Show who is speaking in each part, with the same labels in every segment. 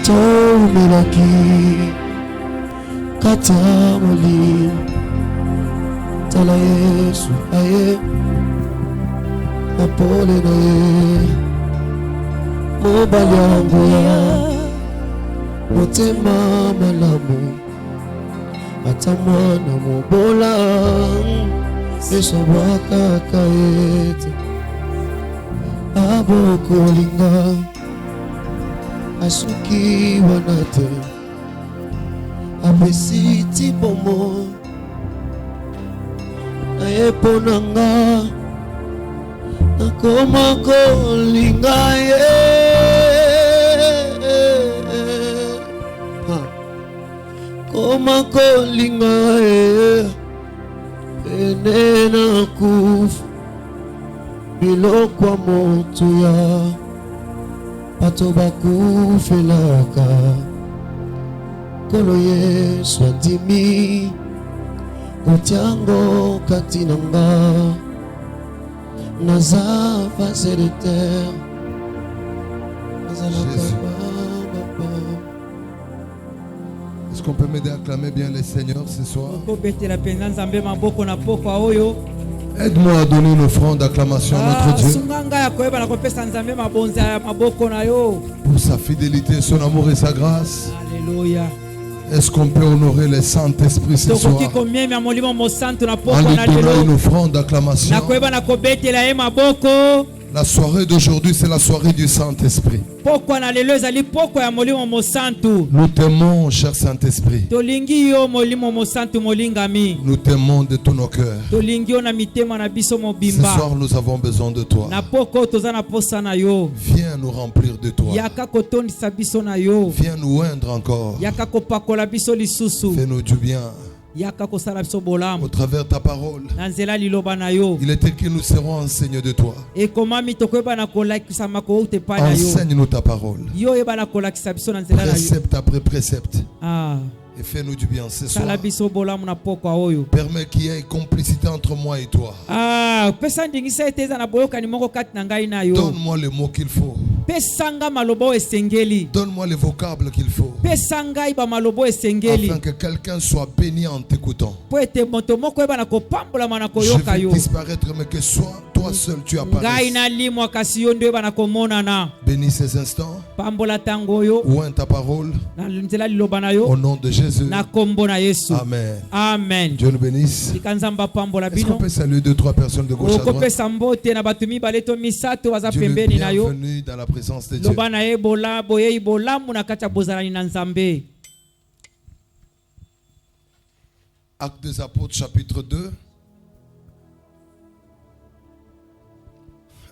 Speaker 1: tomelaki kata molimo tala Yesu aye apole na ye mobali yango ya motema malamu ata mwana mobola esobwakaka ete abokolinga asuki wana te apesi tibomo naye mpo na nga nakoma kolinga ye koma kolinga ye pene na kufa biloko moto ya bato bakufelaka kolo Yesu andimi kotiango kati na nga naza face de terre
Speaker 2: Est-ce qu'on peut m'aider à acclamer bien les seigneurs ce soir? Aide-moi à donner une offrande d'acclamation à notre Dieu pour sa fidélité, son amour et sa grâce.
Speaker 3: Alléluia.
Speaker 2: Est-ce qu'on peut honorer le Saint-Esprit ce soir en lui donnant une offrande d'acclamation? La soirée d'aujourd'hui, c'est la soirée du Saint-Esprit. Nous t'aimons, cher Saint-Esprit. Nous t'aimons de tout nos cœurs. Ce soir, nous avons besoin de toi. Viens nous remplir de toi. Viens nous oindre encore. Fais-nous du bien. Au travers de ta parole, il est écrit que nous serons enseignés de toi. Enseigne-nous ta parole, précepte après précepte. Et fais-nous du bien ce soir. Permets qu'il y ait complicité entre moi et toi. Donne-moi le mot qu'il faut. Donne-moi les vocables qu'il faut. Afin que quelqu'un soit béni en t'écoutant. Je vais disparaître, mais que toi seul tu apparaisses. Bénis ces instants. Ouvre ta parole. Au nom de Jésus. Amen.
Speaker 3: Amen.
Speaker 2: Dieu nous bénisse. Est-ce qu'on peut saluer 2-3 personnes de gauche à droite? Dieu, bienvenue dans la présence de Dieu. Actes des Apôtres chapitre 2.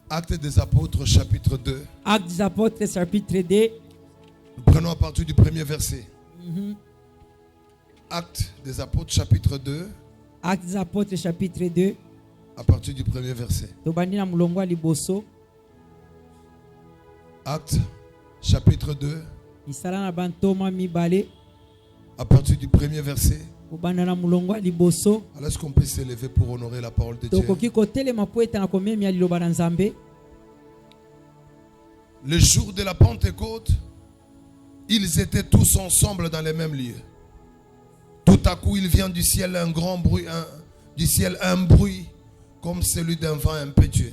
Speaker 2: Actes des Apôtres chapitre 2.
Speaker 3: Actes des Apôtres chapitre 2.
Speaker 2: Nous prenons à partir du premier verset. Actes des Apôtres chapitre 2.
Speaker 3: Actes des Apôtres chapitre 2.
Speaker 2: À partir du premier verset. Actes chapitre 2. À partir du premier verset. Alors est-ce qu'on peut s'élever pour honorer la parole de Dieu? Le jour de la Pentecôte, ils étaient tous ensemble dans les mêmes lieux. Tout à coup, il vient du ciel un grand bruit, un bruit comme celui d'un vent impétueux.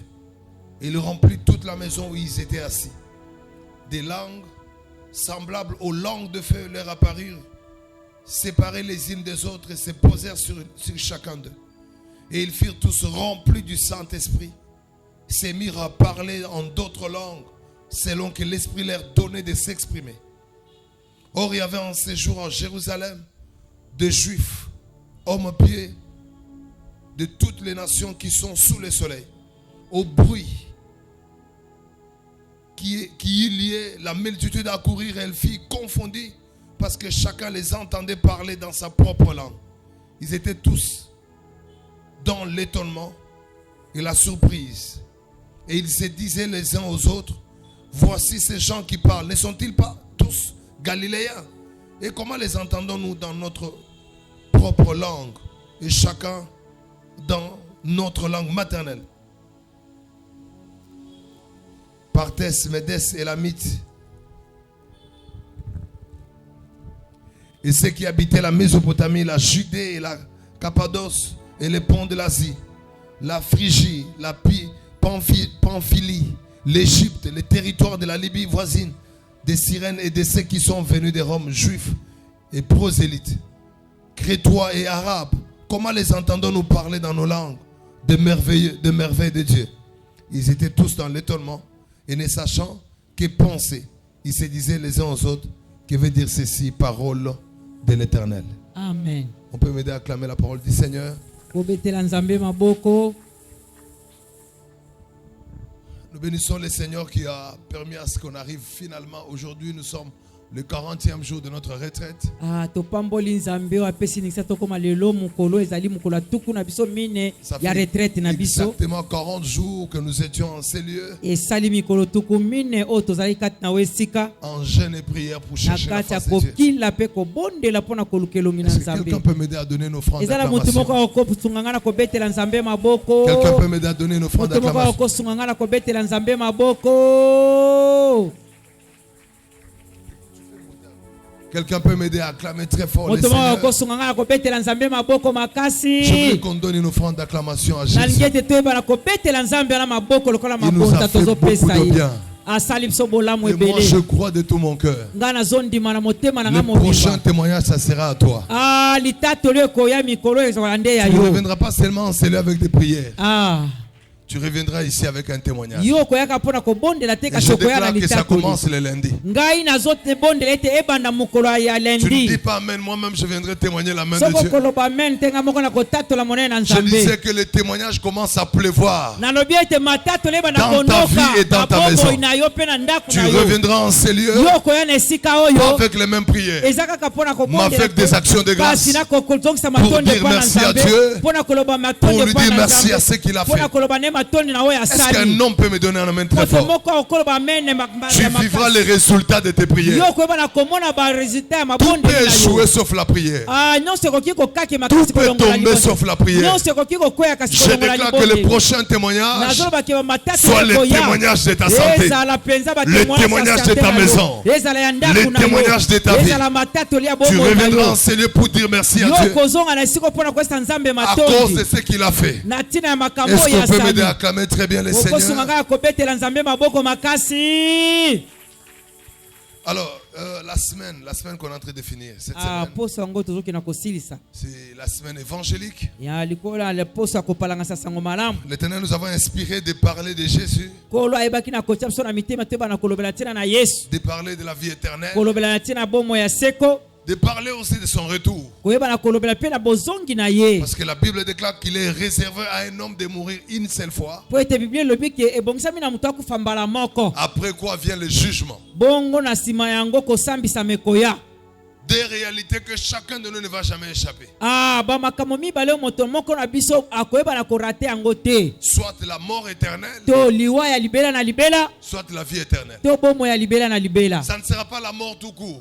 Speaker 2: Il remplit toute la maison où ils étaient assis. Des langues semblables aux langues de feu leur apparurent, séparées les unes des autres, et se posèrent sur chacun d'eux. Et ils furent tous remplis du Saint-Esprit, se mirent à parler en d'autres langues, selon que l'Esprit leur donnait de s'exprimer. Or, il y avait en ces jours en Jérusalem des Juifs, hommes pieux, de toutes les nations qui sont sous le soleil. Au bruit qui y liait, la multitude accourir, elle fut confondue, parce que chacun les entendait parler dans sa propre langue. Ils étaient tous dans l'étonnement et la surprise. Et ils se disaient les uns aux autres, voici ces gens qui parlent, ne sont-ils pas tous galiléens? Et comment les entendons-nous dans notre propre langue, et chacun dans notre langue maternelle? Partès, Médès et Lamite, et ceux qui habitaient la Mésopotamie, la Judée et la Cappadoce et les ponts de l'Asie, la Phrygie, la Pamphylie, l'Égypte, les territoires de la Libye voisine, des Cyrènes et de ceux qui sont venus de Rome, juifs et prosélytes, crétois et arabes. Comment les entendons-nous parler dans nos langues de merveilles de Dieu? Ils étaient tous dans l'étonnement et ne sachant que penser, ils se disaient les uns aux autres, que veut dire ceci, parole de l'Éternel.
Speaker 3: Amen.
Speaker 2: On peut m'aider à acclamer la parole du Seigneur.
Speaker 3: Kobetela nzambe maboko.
Speaker 2: Nous bénissons le Seigneur qui a permis à ce qu'on arrive finalement. Aujourd'hui, nous sommes le 40e jour de notre retraite.
Speaker 3: Topamboli nzambe wa pesi nikisa tokoma lelo mukolo ezali mukolo tuku na biso mine ya retraite na biso.
Speaker 2: Exactement 40 jours que nous étions en ces lieux.
Speaker 3: Et sali mikolo tuku mine o tozali kat na wesika.
Speaker 2: En jeûne et prière pour chercher la face de Dieu.
Speaker 3: Kila pe ko bondela pona kolukelongi na nzambe.
Speaker 2: Quelqu'un peut m'aider à donner une offrande
Speaker 3: ezala mutu moko akosunganga na kobetela nzambe maboko.
Speaker 2: Quelqu'un peut m'aider à donner une offrande
Speaker 3: d'acclamation. Mutu moko akosunganga na kobetela nzambe maboko.
Speaker 2: Quelqu'un peut m'aider à acclamer très fort le Seigneur.
Speaker 3: Je
Speaker 2: veux qu'on donne une offrande d'acclamation à Jésus. Il nous a fait beaucoup de bien. Et moi je crois de tout mon cœur. Le prochain témoignage, ça sera à toi. Tu ne reviendras pas seulement en cellule avec des prières. Tu reviendras ici avec un témoignage. Et je déclare que ça commence le lundi. Tu ne dis pas amen. Moi-même, je viendrai témoigner la main de Dieu. Je disais que le témoignage commence à pleuvoir dans ta vie et dans ta maison. Tu reviendras en ces lieux pas avec les mêmes prières, mais avec des actions de grâce pour dire merci à Dieu, pour lui dire merci à ce qu'il a fait. Est-ce qu'un homme peut me donner un amen très fort? Tu vivras les résultats de tes prières. Tout peut échouer sauf la prière. Tout peut tomber sauf la prière. Je déclare que le prochain témoignage soit le témoignage de ta santé, le témoignage de ta maison, le témoignage de ta vie. Tu reviendras en ces lieux pour dire merci à Dieu à cause de ce qu'il a fait. Est-ce qu'on peut m'aider à acclamer très bien le Seigneur? Alors, la semaine qu'on est en train de finir, cette semaine, c'est la semaine évangélique. L'Éternel nous avons inspiré de parler de Jésus, de parler de la vie éternelle, de parler aussi de son retour. Parce que la Bible déclare qu'il est réservé à un homme de mourir une seule fois. Après quoi vient le jugement. Des réalités que chacun de nous ne va jamais échapper. Soit la mort éternelle, soit la vie éternelle. Ça ne sera pas la mort tout court,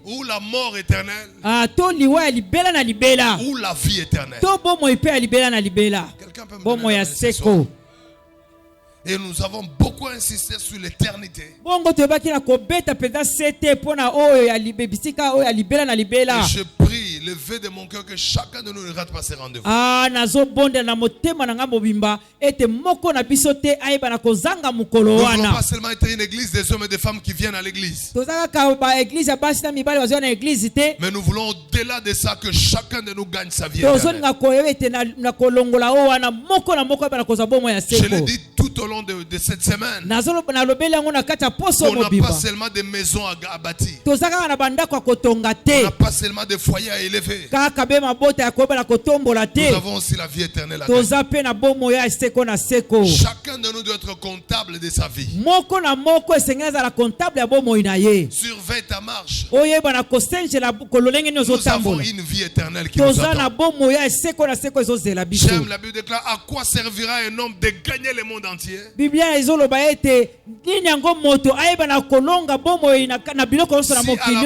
Speaker 2: ou la mort éternelle, ou la vie éternelle. Quelqu'un peut me donner ce soir? Et nous avons beaucoup insisté sur l'éternité. Et je prie, le vœu de mon cœur, que chacun de nous ne rate pas ses rendez-vous. Nous ne voulons pas seulement être une église des hommes et des femmes qui viennent à l'église, mais nous voulons au-delà de ça que chacun de nous gagne sa vie éternelle. Je l'ai dit tout au long de cette semaine, on n'a pas seulement des maisons à bâtir, on n'a pas seulement des foyers à élever, nous avons aussi la vie éternelle à gagner. Chacun de nous doit être comptable de sa vie. Surveille ta marche. Nous avons une vie éternelle qui nous attend. J'aime, la Bible déclare: à quoi servira un homme de gagner le monde entier si à la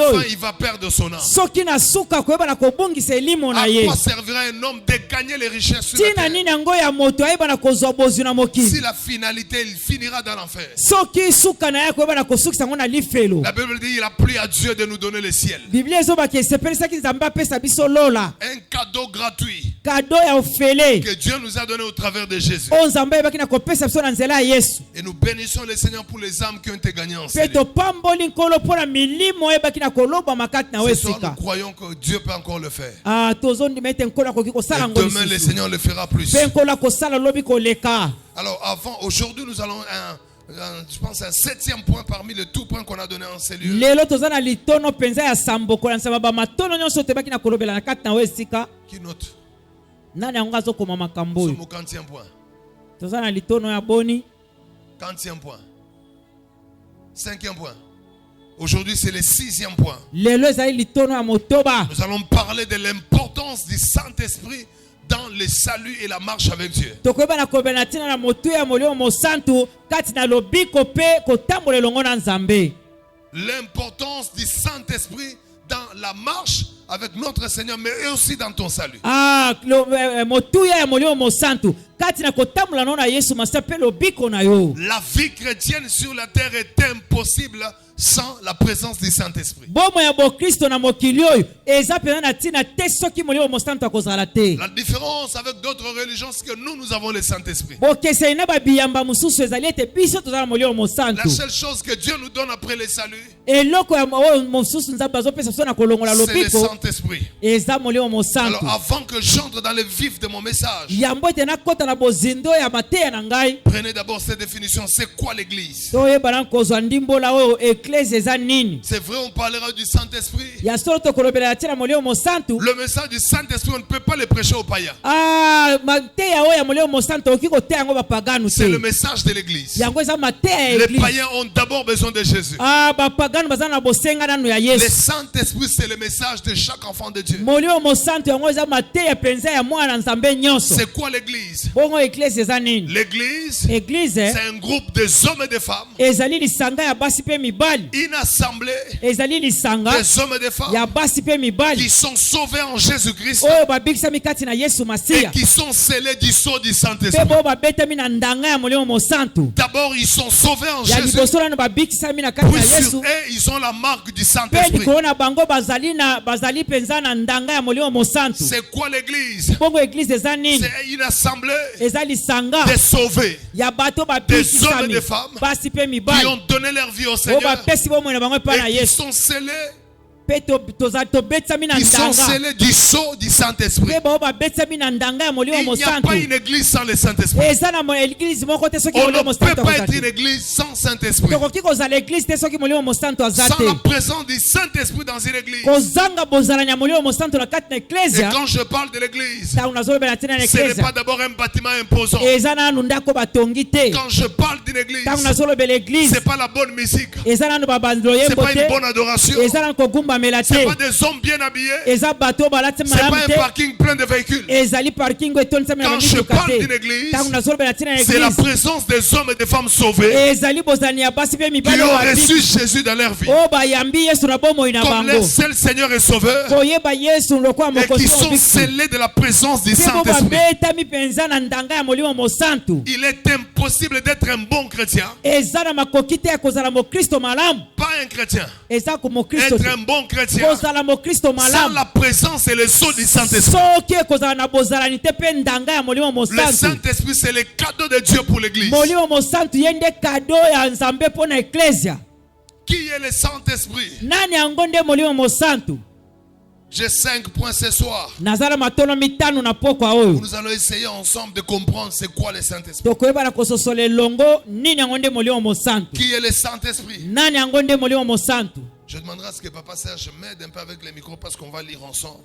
Speaker 2: fin il va perdre son âme?
Speaker 3: kobongisa elimo na
Speaker 2: À
Speaker 3: ye.
Speaker 2: quoi servira un homme de gagner les richesses sur la
Speaker 3: Tina
Speaker 2: terre
Speaker 3: nini yango ya moto ayeba na kozwa bozwi na mokili.
Speaker 2: si la finalité il finira dans l'enfer?
Speaker 3: Soki suka na ye koyeba na kosukisa ngo na lifelo.
Speaker 2: La Bible dit il a plu à Dieu de nous donner le ciel.
Speaker 3: Biblia ezobaki esepelisaki nzambe apesa biso lola.
Speaker 2: Un cadeau gratuit
Speaker 3: Kado ya ofele.
Speaker 2: que Dieu nous a donné au travers de Jésus.
Speaker 3: O nzambe ayebaki na kopesa biso na nzela ya Yesu.
Speaker 2: Et nous bénissons le Seigneur pour les âmes qui ont été gagnées en
Speaker 3: Pe
Speaker 2: Seigneur.
Speaker 3: topamboli nkolo mpona milimo eyebaki na koloba makati na
Speaker 2: Ce soir,
Speaker 3: wesika.
Speaker 2: nous croyons que Dieu peut encore le faire.
Speaker 3: Ah, tozondima ete nkolo akoki kosala
Speaker 2: Et
Speaker 3: ngo
Speaker 2: demain, le
Speaker 3: lisusu.
Speaker 2: Seigneur le fera plus.
Speaker 3: Pe nkolo akosala lobi koleka.
Speaker 2: Alors, aujourd'hui, nous allons je pense un 7e point parmi les tout points qu'on a donné en ces lieux.
Speaker 3: Lelo toza na litono penza ya sambo kolanisa ba matono nyonso tebaki na kolobela na kati na wesika.
Speaker 2: Qui note?
Speaker 3: Nani yango azokoma makambo
Speaker 2: Nous
Speaker 3: oyo?
Speaker 2: sommes au 40e point.
Speaker 3: Toza na litono ya boni.
Speaker 2: 40e point. 5e point. Aujourd'hui, c'est le 6e point.
Speaker 3: Lelo ezali litono ya motoba.
Speaker 2: Nous allons parler de l'importance du Saint-Esprit dans le salut et la marche avec Dieu.
Speaker 3: Tokoyeba na kolobela tina na motu ya molimo mosantu kati na lobiko pe kotambola elongo na nzambe.
Speaker 2: L'importance du Saint-Esprit dans la marche avec notre Seigneur, mais aussi dans ton salut.
Speaker 3: Ah, motu ya molimo mosantu kati na kotambola na Yesu masa pe lobiko na yo.
Speaker 2: La vie chrétienne sur la terre est impossible sans la présence du Saint-Esprit.
Speaker 3: Bomo ya bo Kristo na mokili oyo eza pena na tina te soki molimo mosantu akozala te.
Speaker 2: La différence avec d'autres religions, c'est que nous avons le Saint-Esprit.
Speaker 3: Bokese ina ba biyamba mususu ezali ete biso tozala molimo mosantu.
Speaker 2: La seule chose que Dieu nous donne après le salut,
Speaker 3: Eloko ya mosusu nzambe azopesa biso na kolongola
Speaker 2: c'est le
Speaker 3: lobiko
Speaker 2: Saint-Esprit.
Speaker 3: eza molimo mosantu.
Speaker 2: Alors avant que j'entre dans le vif de mon message,
Speaker 3: Yambo ete nakota na bozindo ya mateya na ngai.
Speaker 2: prenez d'abord cette définition. C'est quoi l'église?
Speaker 3: Toyeba na kozwa ndimbola oyo eklese eza nini.
Speaker 2: C'est vrai, on parlera du Saint-Esprit.
Speaker 3: Ya solo tokolobela ya tina molimo mosantu.
Speaker 2: Le message du Saint-Esprit, on ne peut pas le prêcher aux païens.
Speaker 3: Ah, mateya oyo ya molimo mosantu oki koteya yango bapaganu
Speaker 2: C'est le
Speaker 3: te.
Speaker 2: message de l'église.
Speaker 3: Yango eza mateya ya
Speaker 2: Les
Speaker 3: eglise.
Speaker 2: païens ont d'abord besoin de Jésus.
Speaker 3: Ah, bapaganu baza na bosenga nanu ya
Speaker 2: Le
Speaker 3: Yesu.
Speaker 2: Saint-Esprit, c'est le message de chaque enfant de Dieu.
Speaker 3: Molimo mosantu yango eza mateya penza ya mwana nzambe nyonso.
Speaker 2: C'est quoi l'église?
Speaker 3: Bongo eklese eza nini?
Speaker 2: L'église,
Speaker 3: Eglise
Speaker 2: c'est un groupe des hommes et des femmes.
Speaker 3: ezali lisanga ya basi pe mibali.
Speaker 2: Une assemblée
Speaker 3: Ezali lisanga
Speaker 2: des hommes et des femmes
Speaker 3: ya basi pe mibali.
Speaker 2: qui sont sauvés en Jésus-Christ
Speaker 3: Oyo babikisami kati na Yesu
Speaker 2: et
Speaker 3: Masiya.
Speaker 2: qui sont scellés du sceau du
Speaker 3: Pe
Speaker 2: Saint-Esprit.
Speaker 3: bo babetami na ndanga ya molimo mosantu.
Speaker 2: D'abord, ils sont sauvés en
Speaker 3: Ya
Speaker 2: Jésus.
Speaker 3: liboso nano babikisami na kati
Speaker 2: Puis
Speaker 3: na
Speaker 2: sur
Speaker 3: Yesu.
Speaker 2: eux, ils ont la marque du
Speaker 3: Pe
Speaker 2: Saint-Esprit.
Speaker 3: likolo na bango bazali penza na ndanga ya molimo mosantu.
Speaker 2: C'est quoi l'église?
Speaker 3: Bongo eglise eza nini?
Speaker 2: C'est une assemblée
Speaker 3: Eza lisanga
Speaker 2: des sauvés
Speaker 3: ya bato
Speaker 2: des hommes et
Speaker 3: babikisami
Speaker 2: des femmes
Speaker 3: basi pe
Speaker 2: qui
Speaker 3: mibali.
Speaker 2: ont donné leur vie au
Speaker 3: Oyo
Speaker 2: Seigneur
Speaker 3: bapesi bomoi na bango epai na
Speaker 2: et qui
Speaker 3: Yesu.
Speaker 2: sont scellés,
Speaker 3: Pe tobetsami na
Speaker 2: qui sont
Speaker 3: ndanga.
Speaker 2: scellés du sceau du Saint-Esprit.
Speaker 3: Pe bao babetsami na ndanga ya molimo
Speaker 2: Il n'y a
Speaker 3: mosantu.
Speaker 2: pas une église sans le Saint-Esprit.
Speaker 3: Eza na eglise moko te soki
Speaker 2: On
Speaker 3: molimo
Speaker 2: ne peut
Speaker 3: mosantu
Speaker 2: pas
Speaker 3: akozala
Speaker 2: être une
Speaker 3: te.
Speaker 2: église sans Saint-Esprit.
Speaker 3: Tokoki kozala eglise te soki molimo mosantu aza
Speaker 2: Sans la
Speaker 3: te.
Speaker 2: présence du Saint-Esprit dans une église.
Speaker 3: Kozanga bozalanya molimo mosantu na kati na
Speaker 2: Et
Speaker 3: eklesia.
Speaker 2: quand je parle de l'église,
Speaker 3: Ntango nazolobela ntina na
Speaker 2: ce n'est
Speaker 3: eklesia
Speaker 2: pas d'abord un bâtiment imposant.
Speaker 3: eza nanu ndako batongi te.
Speaker 2: Quand je parle d'une église,
Speaker 3: Ntango nazolobela eglise
Speaker 2: c'est pas la bonne musique.
Speaker 3: eza nanu babandelo
Speaker 2: C'est
Speaker 3: yembo
Speaker 2: pas une
Speaker 3: te.
Speaker 2: bonne adoration.
Speaker 3: Eza nanu kogumbamela
Speaker 2: C'est
Speaker 3: te.
Speaker 2: pas des hommes bien habillés.
Speaker 3: Eza bato balati
Speaker 2: C'est pas
Speaker 3: malamu
Speaker 2: un
Speaker 3: te.
Speaker 2: parking plein de véhicules.
Speaker 3: Ezali parking etonisami na
Speaker 2: Quand je
Speaker 3: bamituka
Speaker 2: parle d'une
Speaker 3: te.
Speaker 2: église,
Speaker 3: Ntango nazolobela ntina na
Speaker 2: c'est la
Speaker 3: eglise
Speaker 2: présence des hommes et des femmes sauvés
Speaker 3: ezali bozalani ya basi pe
Speaker 2: qui
Speaker 3: mibali
Speaker 2: ont
Speaker 3: oyo
Speaker 2: reçu
Speaker 3: babiki
Speaker 2: Jésus dans leur vie
Speaker 3: oyo bayambi Yesu na bomoi na
Speaker 2: comme leur
Speaker 3: bango
Speaker 2: seul Seigneur et Sauveur
Speaker 3: koyeba Yesu lokola
Speaker 2: et qui
Speaker 3: mokozi
Speaker 2: sont
Speaker 3: mobiki
Speaker 2: scellés de la présence du
Speaker 3: pe bo
Speaker 2: Saint-Esprit.
Speaker 3: babetami penza na ndanga ya molimo mosantu.
Speaker 2: Il est impossible d'être un bon chrétien,
Speaker 3: Eza na makoki te ya kozala mokristo malamu.
Speaker 2: pas un chrétien.
Speaker 3: Eza ko mokristo
Speaker 2: Être
Speaker 3: te.
Speaker 2: un bon chrétien
Speaker 3: Kozala mokristo
Speaker 2: sans
Speaker 3: malamu
Speaker 2: la présence et le sceau du Saint-Esprit.
Speaker 3: soki ekozala na bozalani te mpe ndanga ya molimo
Speaker 2: Le
Speaker 3: mosantu.
Speaker 2: Saint-Esprit, c'est le cadeau de Dieu pour l'église.
Speaker 3: Molimo mosantu ye nde kado ya nzambe mpo na eklesia.
Speaker 2: Qui est le Saint-Esprit?
Speaker 3: Nani yango nde molimo mosantu?
Speaker 2: J'ai 5 points ce soir.
Speaker 3: Nazala matono mitano na pokwa oyo.
Speaker 2: Nous allons essayer ensemble de comprendre c'est quoi le Saint-Esprit.
Speaker 3: Tokoyeba na kososola elongo nini yango nde molimo mosantu.
Speaker 2: Qui est le Saint-Esprit?
Speaker 3: Nani yango nde molimo mosantu?
Speaker 2: Je demanderai à ce que Papa Serge m'aide un peu avec les micros parce qu'on va lire ensemble.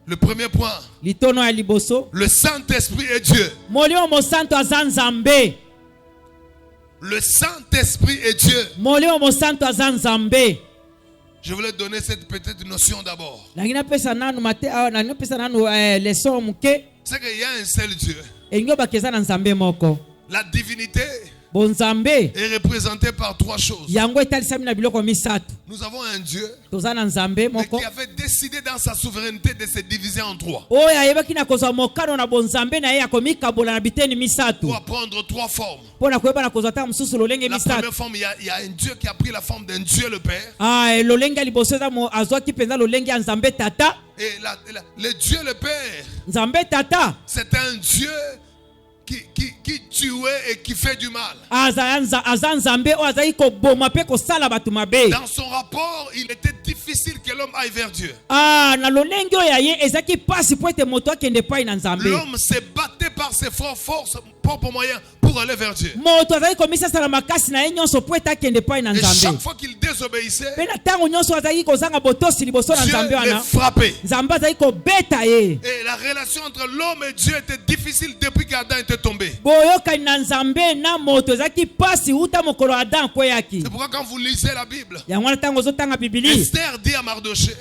Speaker 2: Le premier point,
Speaker 3: Litono ya liboso.
Speaker 2: le Saint-Esprit est Dieu.
Speaker 3: Molimo mosantu aza nzambe.
Speaker 2: Le Saint-Esprit est Dieu.
Speaker 3: Molimo mosantu aza nzambe.
Speaker 2: Je voulais donner cette petite notion d'abord.
Speaker 3: Nangina pesa nanu mate nanu pesa nanu leson muke
Speaker 2: C'est qu'il y a un seul Dieu.
Speaker 3: engo bakeza na nzambe moko.
Speaker 2: La divinité
Speaker 3: bonzambe
Speaker 2: est représenté par 3 choses.
Speaker 3: yango etalisami na biloko misato.
Speaker 2: Nous avons un Dieu
Speaker 3: Toza na nzambe
Speaker 2: mais
Speaker 3: moko
Speaker 2: qui avait décidé dans sa souveraineté de se diviser en 3.
Speaker 3: oyo ayebaki na kozwa mokano na bonzambe na ye akomikabola na biteni misato
Speaker 2: Pour prendre 3 formes.
Speaker 3: mpona koyeba na kozwa ta mosusu lolenge
Speaker 2: La
Speaker 3: misato.
Speaker 2: première forme, il y a un Dieu qui a pris la forme d'un Dieu le Père.
Speaker 3: lolenge ya liboso eza azwaki mpenza lolenge ya nzambe tata.
Speaker 2: Et le Dieu le Père,
Speaker 3: Nzambe tata
Speaker 2: c'est un Dieu qui tuait et qui fait du mal.
Speaker 3: aza nzambe oyo azali koboma mpe kosala bato mabe.
Speaker 2: Dans son rapport, il était difficile que l'homme aille vers Dieu.
Speaker 3: Na lolenge oyo ya ye ezalaki pasi po ete moto akende epai na nzambe.
Speaker 2: L'homme se battait par ses propres moyens pour aller vers Dieu.
Speaker 3: moto azali komisasa na makasi na ye nyonso po ete akende epai na
Speaker 2: Et chaque
Speaker 3: nzambe.
Speaker 2: fois qu'il désobéissait,
Speaker 3: mpe na ntango nyonso azalaki kozanga botosi liboso na
Speaker 2: Dieu
Speaker 3: nzambe
Speaker 2: le
Speaker 3: wana
Speaker 2: frappait.
Speaker 3: nzambe azali kobeta ye.
Speaker 2: Et la relation entre l'homme et Dieu était difficile depuis qu'Adam était tombé.
Speaker 3: boyokani na nzambe na moto ezalaki pasi uta mokolo Adam akweyaki.
Speaker 2: C'est pourquoi quand vous lisez la Bible,
Speaker 3: yango wana ntango ozotanga bibili
Speaker 2: Esther dit à Mardoché.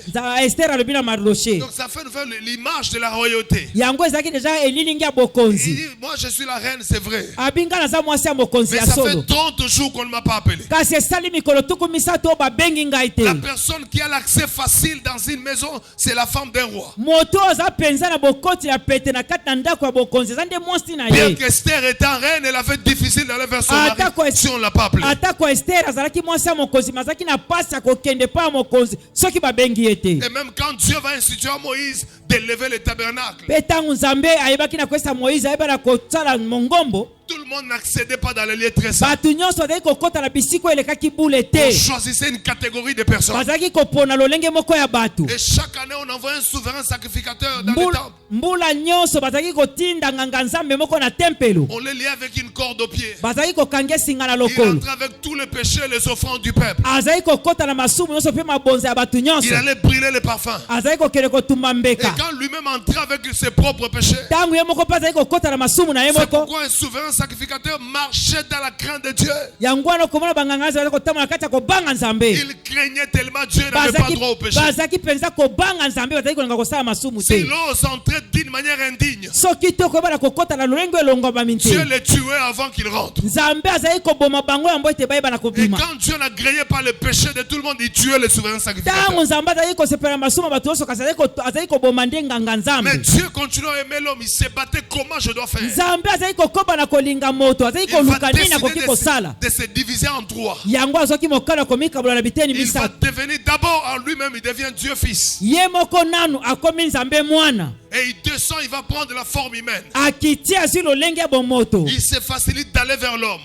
Speaker 3: Esther alobi na Mardoché.
Speaker 2: Donc ça fait nous faire l'image de la royauté.
Speaker 3: yango ezalaki deja elilingi ya
Speaker 2: Il
Speaker 3: bokonzi.
Speaker 2: dit, moi je suis la reine, c'est vrai.
Speaker 3: abinga naza mwasi ya mokonzi
Speaker 2: Mais
Speaker 3: ya
Speaker 2: ça
Speaker 3: solo.
Speaker 2: fait 30 jours qu'on ne m'a pas appelé.
Speaker 3: kasi esali mikolo tuku misato babengi ngai
Speaker 2: La
Speaker 3: te.
Speaker 2: personne qui a l'accès facile dans une maison, c'est la femme d'un roi.
Speaker 3: moto aza penza na bokoti ya pete na kati na ndako ya bokonzi eza nde mwasi na
Speaker 2: Bien
Speaker 3: ye.
Speaker 2: qu'Esther étant reine, elle avait difficile d'aller vers son mari
Speaker 3: Attends,
Speaker 2: si on ne l'a pas appelé.
Speaker 3: atako Esther azalaki mwasi ya mokonzi mazalaki na pasi ya kokende pa ya mokonzi soki babengi ye te.
Speaker 2: Et même quand Dieu va instituer à Moïse d'élever le tabernacle,
Speaker 3: mpe ntango nzambe ayebaki na koyesa moïse ayeba na kosala mongombo
Speaker 2: tout le monde n'accédait pas dans les lieux très saints.
Speaker 3: bato nyonso bazalaki kokɔta na bisika oyo elekaki bule
Speaker 2: On
Speaker 3: te.
Speaker 2: choisissait une catégorie de personnes.
Speaker 3: bazalaki kopona lolenge moko ya bato.
Speaker 2: Et chaque année, on envoie un souverain sacrificateur dans le temple.
Speaker 3: mbula nyonso bazalaki kotinda nganga nzambe moko na tempelo.
Speaker 2: On les liait avec une corde au pied.
Speaker 3: bazalaki kokanga esinga na
Speaker 2: Il
Speaker 3: lokolo.
Speaker 2: entrait avec tous les péchés et les offrandes du peuple.
Speaker 3: azalaki kokɔta na masumu nyonso mpe mabonza ya bato
Speaker 2: Il
Speaker 3: nyonso.
Speaker 2: allait brûler les parfums.
Speaker 3: azalaki kokende kotumba
Speaker 2: Et
Speaker 3: mbeka.
Speaker 2: quand lui-même entrait avec ses propres péchés,
Speaker 3: ntango ye moko mpe azalaki kokɔta na masumu na ye
Speaker 2: c'est
Speaker 3: moko.
Speaker 2: pourquoi un souverain sacrificateur marchait dans la crainte de Dieu.
Speaker 3: yango wana okomona banganga azalaki kotambola na kati ya kobanga nzambe.
Speaker 2: Il craignait tellement Dieu n'avait pas droit au péché.
Speaker 3: bazalaki mpenza kobanga nzambe bazalaki kolinga kosala masumu te.
Speaker 2: S'il ose entrer d'une manière indigne,
Speaker 3: soki te koyeba na kokɔta na lolenge elongwamami
Speaker 2: Dieu
Speaker 3: te.
Speaker 2: les tuait avant qu'ils rentrent.
Speaker 3: nzambe azalaki koboma bango yango ete bayeba na
Speaker 2: Et
Speaker 3: kobima.
Speaker 2: quand Dieu n'agréait pas le péché de tout le monde, il tuait les souverains
Speaker 3: ntango
Speaker 2: sacrificateurs.
Speaker 3: nzambe azalaki kosepela masumu ya bato nyonso kasi azalaki koboma nde nganga
Speaker 2: Mais
Speaker 3: nzambe.
Speaker 2: Dieu continuait à aimer l'homme. Il se battait comment je dois faire.
Speaker 3: nzambe azalaki kokoba na kolinga moto azalaki
Speaker 2: Il va
Speaker 3: koluka nini
Speaker 2: décider
Speaker 3: akoki kosala.
Speaker 2: de se diviser en 3.
Speaker 3: yango azwaki mokano komikabola na biteni
Speaker 2: Il va
Speaker 3: misato.
Speaker 2: devenir d'abord en lui-même, il devient Dieu fils.
Speaker 3: ye moko nanu akomi nzambe mwana.
Speaker 2: Et il descend, il va prendre la forme humaine.
Speaker 3: akiti azwi lolenge ya bomoto.
Speaker 2: Il se facilite d'aller vers l'homme.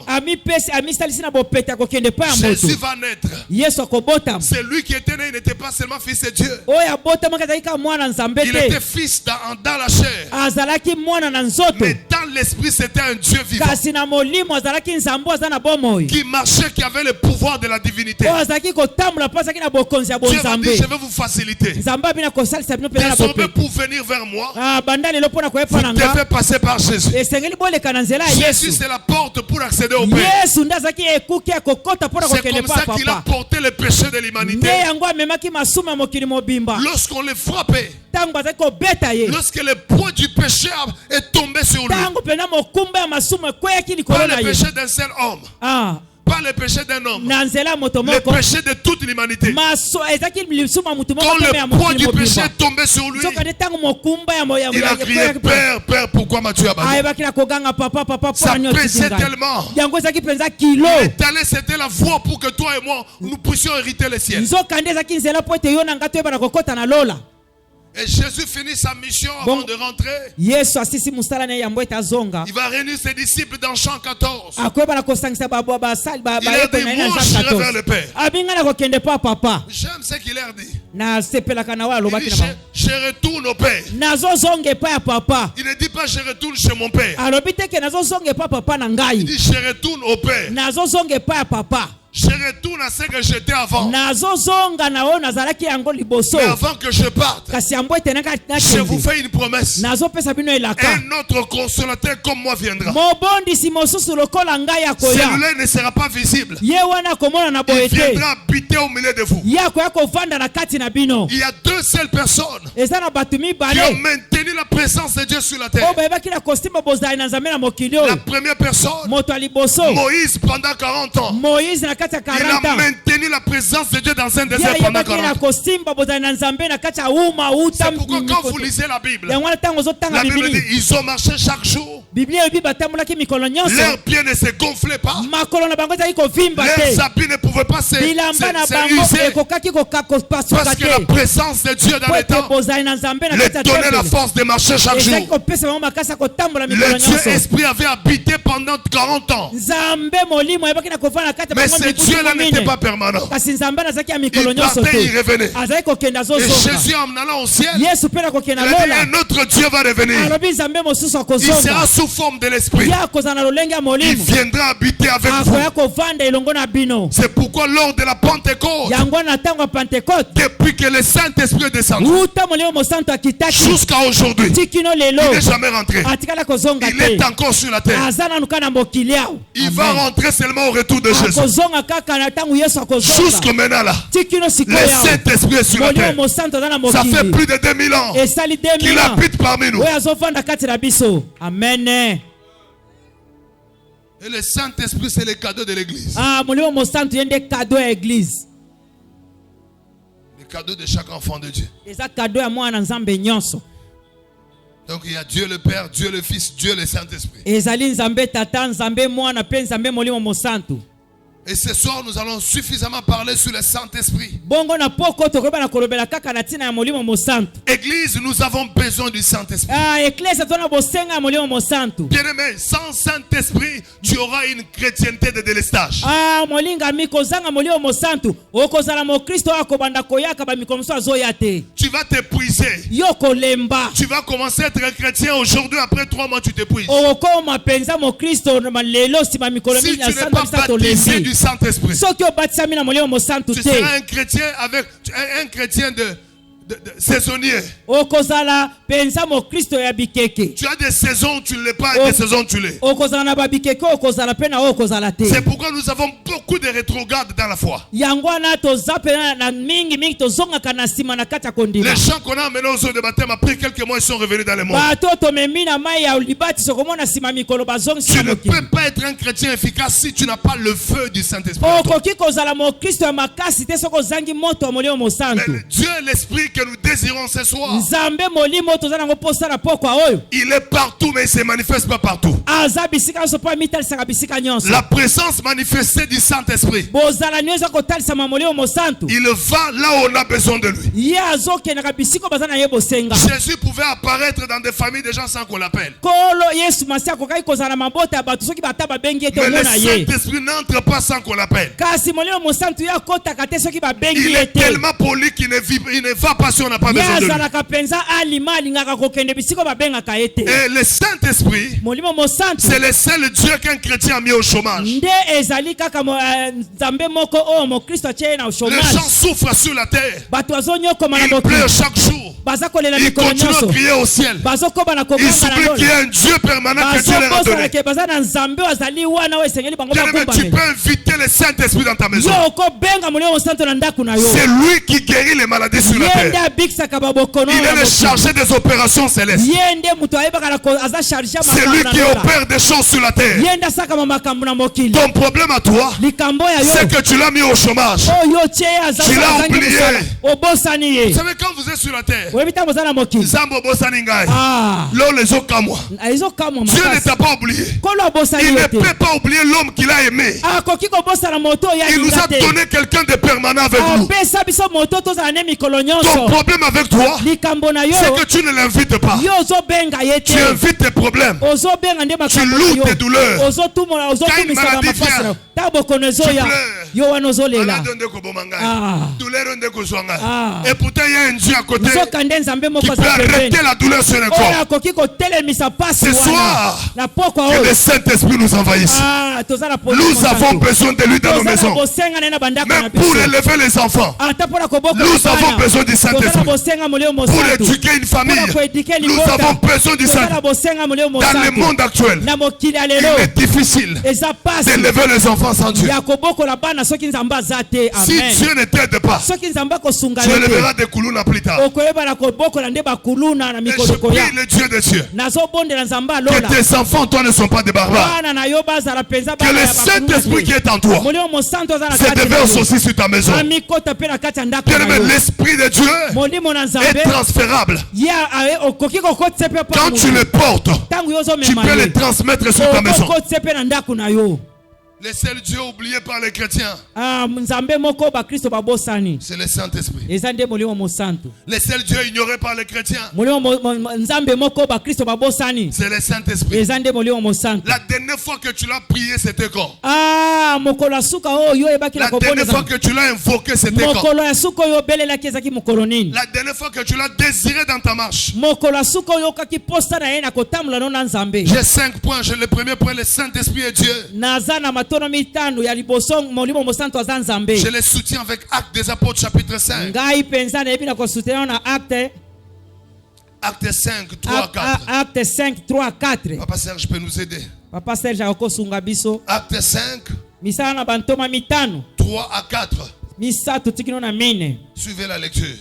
Speaker 3: amisalisi na bopete akokende pa ya moto.
Speaker 2: Jésus va naître.
Speaker 3: yesu akobotama.
Speaker 2: C'est lui qui était né, il n'était pas seulement fils de Dieu.
Speaker 3: oyo abotamaki azalaki ka mwana nzambe
Speaker 2: Il était
Speaker 3: te.
Speaker 2: fils dans la chair.
Speaker 3: azalaki mwana na nzoto.
Speaker 2: Mais dans l'esprit, c'était un Dieu vivant.
Speaker 3: kasi na molimo azalaki nzambe aza na bomoi.
Speaker 2: Qui marchait, qui avait le pouvoir de la divinité.
Speaker 3: oyo azalaki kotambola mpo azalaki na bokonzi ya
Speaker 2: Dieu va
Speaker 3: bonzambe.
Speaker 2: dire, je vais vous faciliter.
Speaker 3: nzambe abina kosalisa bino mpenza na
Speaker 2: Désormais,
Speaker 3: bope.
Speaker 2: pour venir vers moi,
Speaker 3: banda lelo mpo na
Speaker 2: vous
Speaker 3: koyepa na
Speaker 2: devez
Speaker 3: nga.
Speaker 2: passer par Jésus.
Speaker 3: esengeli boleka na nzela ya
Speaker 2: Jésus,
Speaker 3: yesu.
Speaker 2: c'est la porte pour accéder au Père.
Speaker 3: yesu nde azalaki ekuki ya kokɔta mpo na
Speaker 2: C'est
Speaker 3: kokende
Speaker 2: comme
Speaker 3: pa
Speaker 2: ça qu'il a
Speaker 3: papa.
Speaker 2: porté le péché de
Speaker 3: nde
Speaker 2: l'humanité.
Speaker 3: yango amemaki masumu ya mokili mobimba.
Speaker 2: Lorsqu'on le frappait,
Speaker 3: ntango bazalaki kobeta ye.
Speaker 2: lorsque le poids du péché est tombé sur lui,
Speaker 3: ntango mpenza mokumba ya masumu ekweyaki likolo
Speaker 2: pas
Speaker 3: na
Speaker 2: le
Speaker 3: ye.
Speaker 2: péché d'un seul homme, pas le péché d'un homme,
Speaker 3: na nzela ya moto
Speaker 2: le
Speaker 3: moko.
Speaker 2: péché de toute l'humanité.
Speaker 3: ezalaki lisumu ya motu moko
Speaker 2: Quand
Speaker 3: peme ya
Speaker 2: le poids
Speaker 3: mokili
Speaker 2: du péché
Speaker 3: mobimba.
Speaker 2: est tombé sur lui,
Speaker 3: soka nde ntango mokumba ya
Speaker 2: il a crié, Père, Père, pourquoi m'as-tu abandonné?
Speaker 3: ayebaki na koganga papa papa mpo
Speaker 2: Ça
Speaker 3: na nyonso
Speaker 2: pesait
Speaker 3: ngai.
Speaker 2: tellement.
Speaker 3: yango ezalaki mpenza kilo.
Speaker 2: Étalé, c'était la voie pour que toi et moi, nous puissions hériter le ciel.
Speaker 3: nzoka nde ezalaki nzela mpo ete yo na ngai toyeba na kokɔta na lola.
Speaker 2: Et Jésus finit sa mission avant de rentrer.
Speaker 3: yesu asisi mosala na ye yambo ete azonga.
Speaker 2: Il va réunir ses disciples dans Jean 14.
Speaker 3: akoyeba na kosangisa basali
Speaker 2: Il a
Speaker 3: bayekoli
Speaker 2: dit,
Speaker 3: na ye na
Speaker 2: moi
Speaker 3: Jean
Speaker 2: j'irai vers
Speaker 3: 14.
Speaker 2: le Père.
Speaker 3: abinga na kokende pa papa.
Speaker 2: J'aime ce qu'il leur dit.
Speaker 3: nasepelaka na oyo
Speaker 2: Il
Speaker 3: alobaki
Speaker 2: dit,
Speaker 3: na bango.
Speaker 2: je retourne au Père.
Speaker 3: nazozonga epai ya papa.
Speaker 2: Il ne dit pas, je retourne chez mon Père.
Speaker 3: alobi te ke nazozonga epai ya papa na
Speaker 2: Il
Speaker 3: ngai.
Speaker 2: dit, je retourne au Père.
Speaker 3: nazozonga epai ya papa.
Speaker 2: Je retourne à ce que j'étais avant. Mais avant que je parte, je vous fais une promesse. Un autre consolateur comme moi viendra. Celui-là ne sera pas visible. Il viendra habiter au milieu de vous. Il y a 2 seules personnes qui ont maintenu la présence de Dieu sur la terre. La première personne, Moïse, pendant 40 ans. Il a maintenu la présence de Dieu dans un désert pendant 40 ans. C'est pourquoi quand vous lisez la Bible dit ils ont marché chaque jour. Leurs pieds ne se gonflaient pas. Leurs habits ne pouvaient pas s'user. Parce que la présence de Dieu dans les temps leur donnait la force de marcher chaque jour. Le Dieu esprit avait habité pendant 40 ans. Mais ce Dieu-là n'était pas permanent. Il partait, il revenait. Et Jésus en allant au ciel, il a dit un autre Dieu va revenir. Il sera sous forme de l'esprit. Il viendra habiter avec vous. C'est pourquoi lors de la Pentecôte, depuis que le Saint-Esprit est descendu, jusqu'à aujourd'hui, il n'est jamais rentré. Il est encore sur la terre. Il va rentrer seulement au retour de Jésus. Jusqu'à maintenant là, le Saint-Esprit est sur la terre. Ça fait plus de 2000 ans qu'il habite parmi nous.
Speaker 3: Amen.
Speaker 2: Et le Saint-Esprit, c'est le cadeau de l'Église. Le cadeau de chaque enfant de Dieu. Donc il y a Dieu le Père, Dieu le Fils, Dieu le Saint-Esprit. Et ce soir, nous allons suffisamment parler sur le Saint-Esprit. Église, nous avons besoin du Saint-Esprit. Bien-aimé, sans Saint-Esprit, tu auras une chrétienté de délestage. Tu vas t'épuiser. Tu vas commencer à être un chrétien aujourd'hui, après 3 mois, tu t'épuises. Si tu n'es pas baptisé du Saint-Esprit, tu seras un chrétien avec un chrétien de saisonnier. Tu as des saisons où tu ne l'es pas et des saisons où tu l'es. C'est pourquoi nous avons beaucoup de rétrogrades dans la foi. Les gens qu'on a amenés aux eaux de baptême après quelques mois, ils sont revenus dans le monde. Tu ne peux pas être un chrétien efficace si tu n'as pas le feu du Saint-Esprit. Mais Dieu est l'Esprit que nous désirons ce soir. Il est partout, mais il ne se manifeste pas partout. La présence manifestée du Saint-Esprit, il va là où on a besoin de lui. Jésus pouvait apparaître dans des familles de gens sans qu'on l'appelle. Mais le Saint-Esprit n'entre pas sans qu'on l'appelle. Il est tellement poli qu'il ne va pas si on n'a pas besoin de lui. Et le Saint-Esprit, c'est le seul Dieu qu'un chrétien a mis au chômage. Les gens souffrent sur la terre. Ils pleurent chaque jour. Ils continuent à crier au ciel. Ils oublient qu'il y a un Dieu permanent que Dieu leur a donné. Tu peux inviter le Saint-Esprit dans ta maison. C'est lui qui guérit les maladies sur la terre. Il est le chargé des opérations célestes. C'est lui qui opère des choses sur la terre. Ton problème à toi, c'est que tu l'as mis au chômage. Tu l'as oublié. Vous savez, quand vous êtes sur la terre, Dieu ne t'a pas oublié. Il ne peut pas oublier l'homme qu'il a aimé. Il nous a donné quelqu'un de permanent avec nous. Ton problème avec toi, c'est que tu ne l'invites pas. Tu invites tes problèmes. Tu loues tes douleurs. Quand une maladie vient,
Speaker 3: tabokonezoya yo wanozolela
Speaker 2: et pourtant il y a un Dieu à côté qui peut arrêter la douleur sur le corps. Ce soir, que le Saint-Esprit nous envahisse. Nous avons besoin de lui dans nos maisons. Même pour élever les enfants, nous avons besoin du Saint-Esprit. Pour éduquer une famille, nous avons besoin du Saint-Esprit. Dans le monde actuel, il est difficile d'élever les enfants sans Dieu. Si Dieu ne t'aide pas, tu élèveras des koulouna plus tard. Et je prie le Dieu de Dieu que tes enfants, toi, ne sont pas des barbares. Que le Saint-Esprit qui est en toi se déverse aussi sur ta maison. L'Esprit de Dieu est transférable. Quand tu le portes, tu peux le transmettre sur ta maison. Le seul Dieu oublié par les chrétiens, c'est le Saint-Esprit. Le seul Dieu ignoré par les chrétiens, c'est le Saint-Esprit. La dernière fois que tu l'as prié, c'était quand? La dernière fois que tu l'as invoqué, c'était quand? La dernière fois que tu l'as désiré dans ta marche. J'ai 5 points. Le premier point, le Saint-Esprit est Dieu. Je les soutiens avec Actes des Apôtres chapitre 5. Acte 5, 3 4.
Speaker 3: Acte 5, 3 4.
Speaker 2: Papa Serge peut nous aider.
Speaker 3: Papa Serge akosunga biso.
Speaker 2: Acte 5,
Speaker 3: 3
Speaker 2: à 4. Suivez la lecture.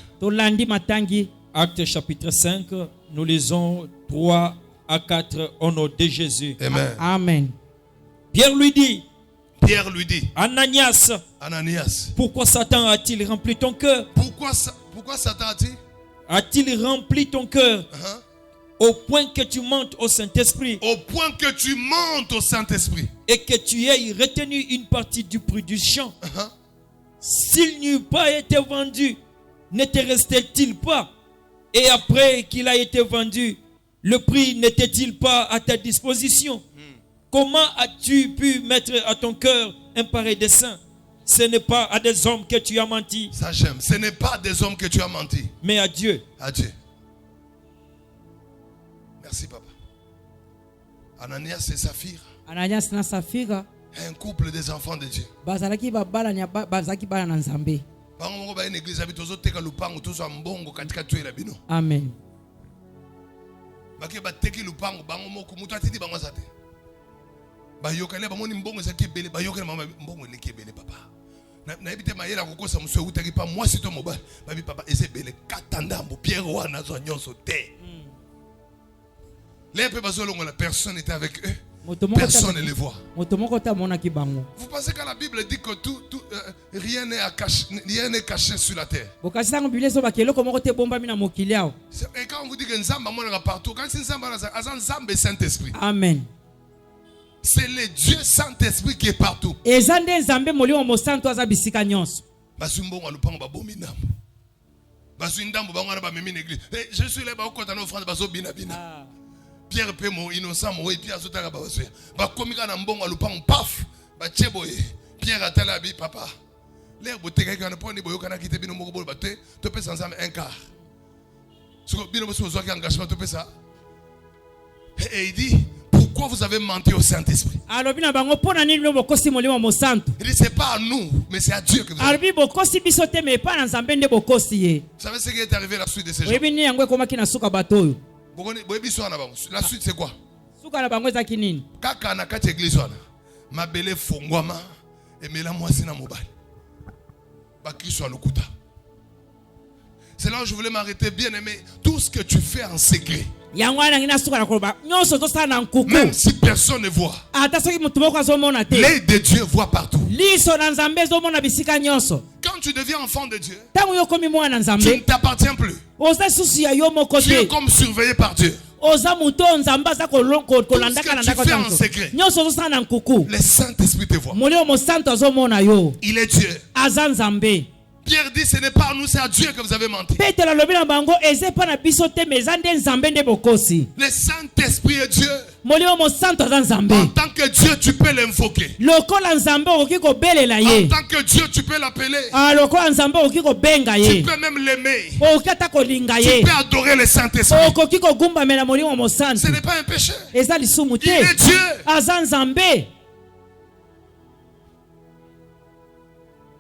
Speaker 4: Acte chapitre 5, nous lisons 3 à 4 au nom de Jésus.
Speaker 2: Amen.
Speaker 3: Amen.
Speaker 2: Pierre lui dit,
Speaker 4: Ananias, pourquoi Satan a-t-il rempli ton cœur?
Speaker 2: Pourquoi Satan
Speaker 4: a-t-il rempli ton cœur au point que tu montes au Saint-Esprit?
Speaker 2: Au point que tu montes au Saint-Esprit.
Speaker 4: Et que tu aies retenu une partie du prix du champ. S'il n'eût pas été vendu, ne te restait-il pas? Et après qu'il a été vendu, le prix n'était-il pas à ta disposition? Comment as-tu pu mettre à ton cœur un pareil dessein? Ce n'est pas à des hommes que tu as menti.
Speaker 2: Ça j'aime. Ce n'est pas à des hommes que tu as menti.
Speaker 4: Mais à Dieu.
Speaker 2: À Dieu. Merci papa. Ananias et Saphir.
Speaker 3: Ananias na Saphira.
Speaker 2: Un couple des enfants de Dieu.
Speaker 3: Amen.
Speaker 2: Personne n'était avec eux. Personne ne les voit. Vous pensez que la Bible dit que rien n'est caché sur la terre. Et quand on vous dit que Nzamba est partout, quand c'est Nzamba, Saint-Esprit.
Speaker 3: Amen.
Speaker 2: C'est le Dieu Saint-Esprit qui est partout. Je suis là, Pierre Pemo innocent mo et Pierre Zotaka basoya ba komika na mbongo lupango paf ba cheboye Pierre atalabi papa l'air boteka kana poni boyo kana kite bino moko bolo baté to pesa ensemble un quart ce que bino boso zoaki engagement to pesa et il dit pourquoi vous avez menti au Saint-Esprit? Il dit c'est pas à nous mais c'est à Dieu que vous avez. Vous savez ce qui est arrivé à la suite de ces gens? La suite c'est quoi? Kaka na kati église wana mabele fongwama emela mwasi na mobali ba Kristo lokuta. C'est là où je voulais m'arrêter, bien aimé. Tout ce que tu fais en secret, même si personne ne voit, l'œil de Dieu voit partout. Quand tu deviens enfant de Dieu, tu ne t'appartiens plus. Tu es comme surveillé par Dieu. Tout ce que tu fais en secret, le Saint-Esprit te voit. Il est Dieu. Pierre dit, ce n'est pas à nous, c'est à Dieu que vous avez menti.
Speaker 3: Petero alobi na bango eze pa na biso te mais eza nde nzambe nde bokosi.
Speaker 2: Le Saint-Esprit est Dieu.
Speaker 3: Molimo mosantu aza nzambe.
Speaker 2: En tant que Dieu, tu peux l'invoquer.
Speaker 3: Lokola nzambe okoki kobelela ye.
Speaker 2: En tant que Dieu, tu peux l'appeler.
Speaker 3: Lokola nzambe okoki kobenga ye.
Speaker 2: Tu peux même l'aimer.
Speaker 3: Okoki ata kolinga
Speaker 2: Tu
Speaker 3: ye.
Speaker 2: peux adorer le Saint-Esprit.
Speaker 3: Okoki kogumbamela molimo mosantu.
Speaker 2: Ce n'est pas un péché.
Speaker 3: Eza lisumu te.
Speaker 2: Il est Dieu.
Speaker 3: Aza nzambe.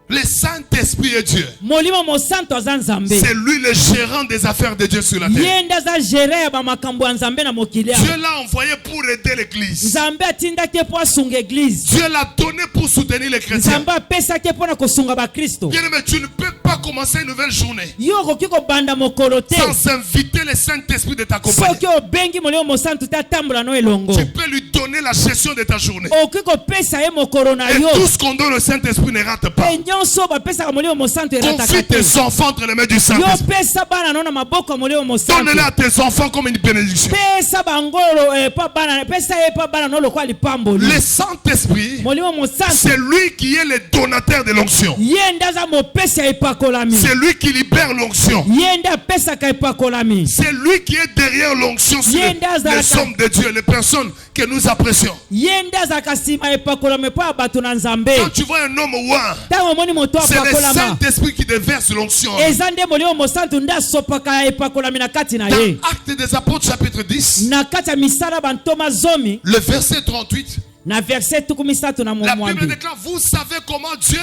Speaker 2: Le Saint-Esprit est Dieu.
Speaker 3: Molimo mosantu aza nzambe.
Speaker 2: C'est lui le gérant des affaires de Dieu sur la terre.
Speaker 3: Yenda za géré ba makambo ya nzambe na mokili.
Speaker 2: Dieu l'a envoyé pour aider l'église.
Speaker 3: Nzambe atindaki po asunga église.
Speaker 2: Dieu l'a donné pour soutenir les chrétiens.
Speaker 3: Nzambe apesaki po na kosunga ba Kristo.
Speaker 2: Bien aimé, tu ne peux pas commencer une nouvelle journée
Speaker 3: Yo okoki kobanda mokolo te.
Speaker 2: sans inviter le Saint-Esprit de t'accompagner.
Speaker 3: Soki obengi molimo mosantu te atambola no elongo.
Speaker 2: Tu peux lui donner la gestion de ta journée.
Speaker 3: Okoki kopesa ye mokolo na
Speaker 2: Et
Speaker 3: yo.
Speaker 2: tout ce qu'on donne au Saint-Esprit ne rate pas.
Speaker 3: Pe nyonso bapesaka molimo mosantu erataka
Speaker 2: Confie
Speaker 3: te.
Speaker 2: tes enfants entre les mains du
Speaker 3: Yo
Speaker 2: Saint-Esprit.
Speaker 3: pesa bana no na maboko ya molimo mosantu.
Speaker 2: Donne-les à tes enfants comme une bénédiction.
Speaker 3: Pesa bangolo pa bana pesa ye pa bana no lokwa lipamboli.
Speaker 2: Le Saint-Esprit,
Speaker 3: Molimo mosantu
Speaker 2: c'est lui qui est le donateur de l'onction.
Speaker 3: yenda za mopesi ya epakolami.
Speaker 2: C'est lui qui libère l'onction.
Speaker 3: Yenda apesaka epakolami.
Speaker 2: C'est lui qui est derrière l'onction sur les hommes de Dieu, les personnes que nous apprécions.
Speaker 3: Yenda za kasima epakolami pa bato na nzambe.
Speaker 2: Quand tu vois un homme ouin,
Speaker 3: Tango moni moto
Speaker 2: c'est le
Speaker 3: apakolama.
Speaker 2: Saint-Esprit qui déverse l'onction.
Speaker 3: Eza nde molimo mosantu nde asopaka epakolami na kati na ye.
Speaker 2: Dans Actes des Apôtres chapitre 10,
Speaker 3: Na kati ya misala bantoma zomi
Speaker 2: le verset 38,
Speaker 3: na verset tukumi satu na
Speaker 2: la Bible
Speaker 3: mwambi.
Speaker 2: déclare, vous savez comment Dieu